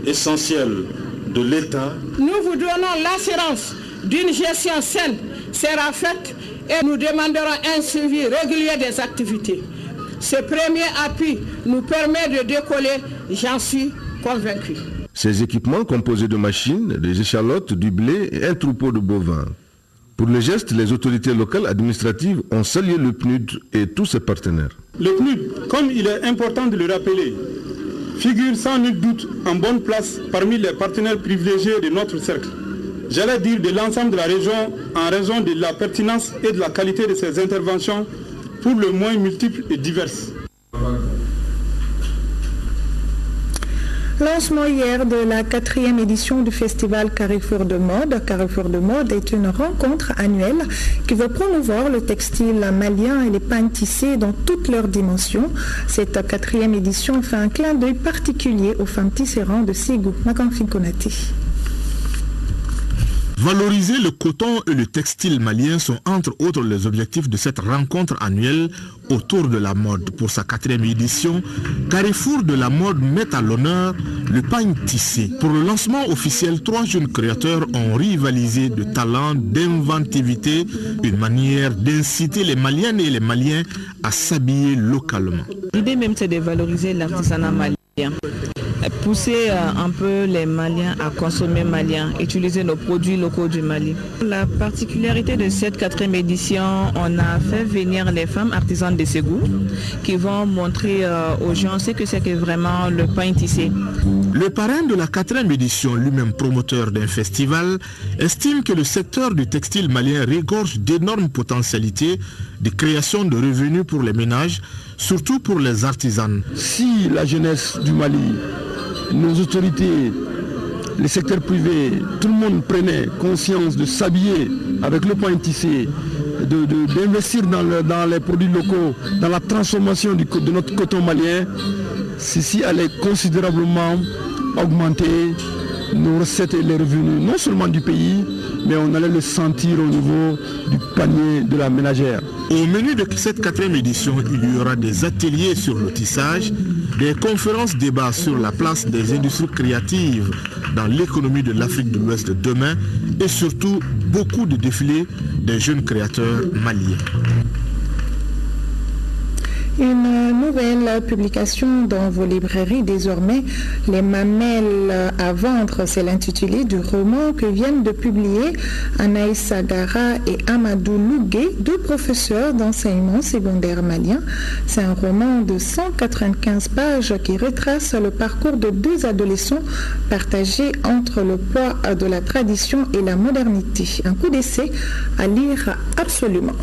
essentielle de l'État. Nous vous donnons l'assurance d'une gestion saine sera faite et nous demanderons un suivi régulier des activités. Ce premier appui nous permet de décoller, j'en suis convaincu. Ces équipements composés de machines, des échalotes, du blé et un troupeau de bovins. Pour le geste, les autorités locales administratives ont salué le PNUD et tous ses partenaires. Le PNUD, comme il est important de le rappeler, figure sans nul doute en bonne place parmi les partenaires privilégiés de notre cercle. J'allais dire de l'ensemble de la région en raison de la pertinence et de la qualité de ses interventions pour le moins multiples et diverses. Lancement hier de la 4e édition du festival Carrefour de Mode. Carrefour de Mode est une rencontre annuelle qui veut promouvoir le textile malien et les pagnes tissées dans toutes leurs dimensions. Cette 4e édition fait un clin d'œil particulier aux femmes tisserandes de Ségou. Makanfin Konati. Valoriser le coton et le textile malien sont entre autres les objectifs de cette rencontre annuelle autour de la mode. Pour sa 4e édition, Carrefour de la mode met à l'honneur le pagne tissé. Pour le lancement officiel, 3 jeunes créateurs ont rivalisé de talent, d'inventivité, une manière d'inciter les Maliennes et les Maliens à s'habiller localement. L'idée même c'est de valoriser l'artisanat malien. Pousser un peu les Maliens à consommer malien, utiliser nos produits locaux du Mali. La particularité de cette 4e édition, on a fait venir les femmes artisanes de Ségou qui vont montrer aux gens ce que c'est que vraiment le pain tissé. Le parrain de la 4e édition, lui-même promoteur d'un festival, estime que le secteur du textile malien regorge d'énormes potentialités de création de revenus pour les ménages, surtout pour les artisanes. Si la jeunesse du Mali, nos autorités, les secteurs privés, tout le monde prenait conscience de s'habiller avec le pain tissé, d'investir dans les produits locaux, dans la transformation de notre coton malien, ceci allait considérablement augmenter nos recettes et les revenus, non seulement du pays, mais on allait le sentir au niveau du panier de la ménagère. Au menu de cette 4e édition, il y aura des ateliers sur le tissage, des conférences débats sur la place des industries créatives dans l'économie de l'Afrique de l'Ouest de demain et surtout beaucoup de défilés des jeunes créateurs maliens. Une nouvelle publication dans vos librairies désormais, Les mamelles à vendre, c'est l'intitulé du roman que viennent de publier Anaïs Sagara et Amadou Lougué, 2 professeurs d'enseignement secondaire malien. C'est un roman de 195 pages qui retrace le parcours de 2 adolescents partagés entre le poids de la tradition et la modernité. Un coup d'essai à lire absolument.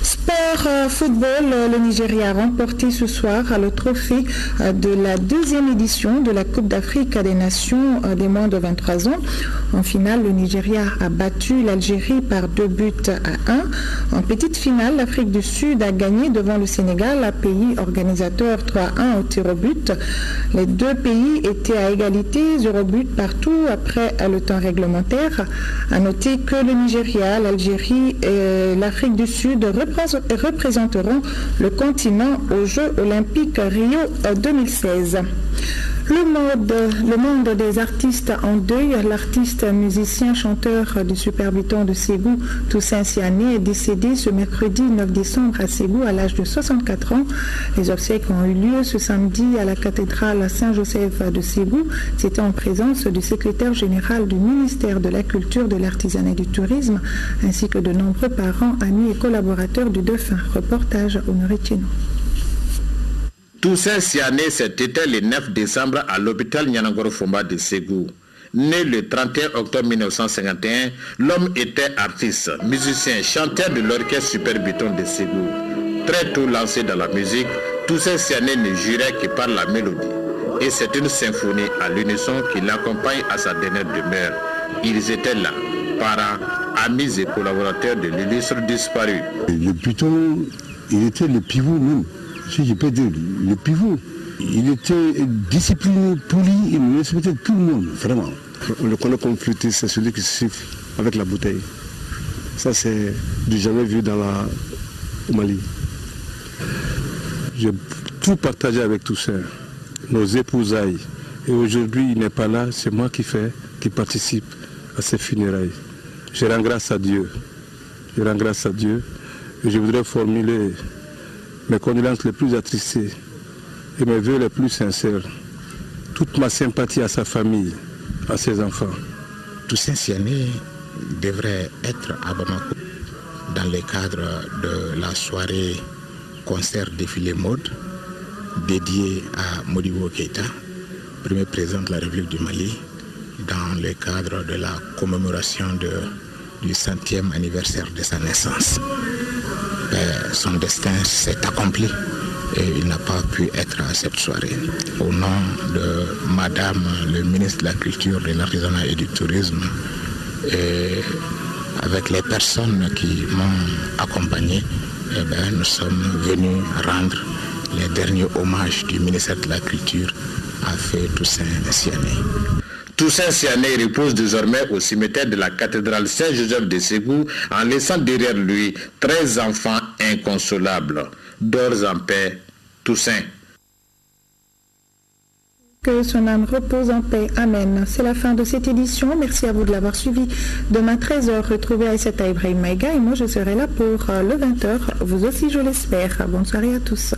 Sport football, le Nigeria a remporté ce soir le trophée de la 2e édition de la Coupe d'Afrique des Nations des moins de 23 ans. En finale, le Nigeria a battu l'Algérie par 2-1. En petite finale, l'Afrique du Sud a gagné devant le Sénégal, pays organisateur 3-1 au tir au but. Les 2 pays étaient à égalité, 0 but partout après le temps réglementaire. À noter que le Nigeria, l'Algérie et l'Afrique du Sud représenteront le continent aux Jeux olympiques Rio 2016. Le monde des artistes en deuil. L'artiste, musicien, chanteur du Superbiton de Ségou, Toussaint Siané, est décédé ce mercredi 9 décembre à Ségou à l'âge de 64 ans. Les obsèques ont eu lieu ce samedi à la cathédrale Saint-Joseph de Ségou. C'était en présence du secrétaire général du ministère de la Culture, de l'Artisanat et du Tourisme, ainsi que de nombreux parents, amis et collaborateurs du défunt. Reportage Honoré Tienou. Toussaint Siané s'est éteint le 9 décembre à l'hôpital Nyanangoro Fomba de Ségou. Né le 31 octobre 1951, l'homme était artiste, musicien, chanteur de l'orchestre Superbiton de Ségou. Très tôt lancé dans la musique, Toussaint Siané ne jurait que par la mélodie. Et c'est une symphonie à l'unisson qui l'accompagne à sa dernière demeure. Ils étaient là, parents, amis et collaborateurs de l'illustre disparu. Le Python, il était le pivot même. Si je peux dire, le pivot Il était discipliné, poli, il respectait tout le monde, vraiment. On le connaît comme flûtiste, c'est celui qui siffle avec la bouteille. Ça, c'est du jamais vu au Mali. J'ai tout partagé avec Toussaint, nos épousailles. Et aujourd'hui, il n'est pas là, c'est moi qui participe à ces funérailles. Je rends grâce à Dieu. Je rends grâce à Dieu. Et je voudrais formuler mes condoléances les plus attristées et mes vœux les plus sincères. Toute ma sympathie à sa famille, à ses enfants. Toussaint Siané devrait être à Bamako dans le cadre de la soirée concert défilé mode dédié à Modibo Keïta, premier président de la République du Mali, dans le cadre de la commémoration du 100e anniversaire de sa naissance. Son destin s'est accompli et il n'a pas pu être à cette soirée. Au nom de Madame le ministre de la Culture, de l'Artisanat et du Tourisme, et avec les personnes qui m'ont accompagné, nous sommes venus rendre les derniers hommages du ministère de la Culture à feu Toussaint Siané. Toussaint Siané repose désormais au cimetière de la cathédrale Saint-Joseph de Ségou en laissant derrière lui 13 enfants inconsolables. Dors en paix, Toussaint. Que son âme repose en paix. Amen. C'est la fin de cette édition. Merci à vous de l'avoir suivi. Demain 13h, retrouvez Aïssata Ibrahim Maïga et moi je serai là pour le 20h. Vous aussi, je l'espère. Bonne soirée à tous.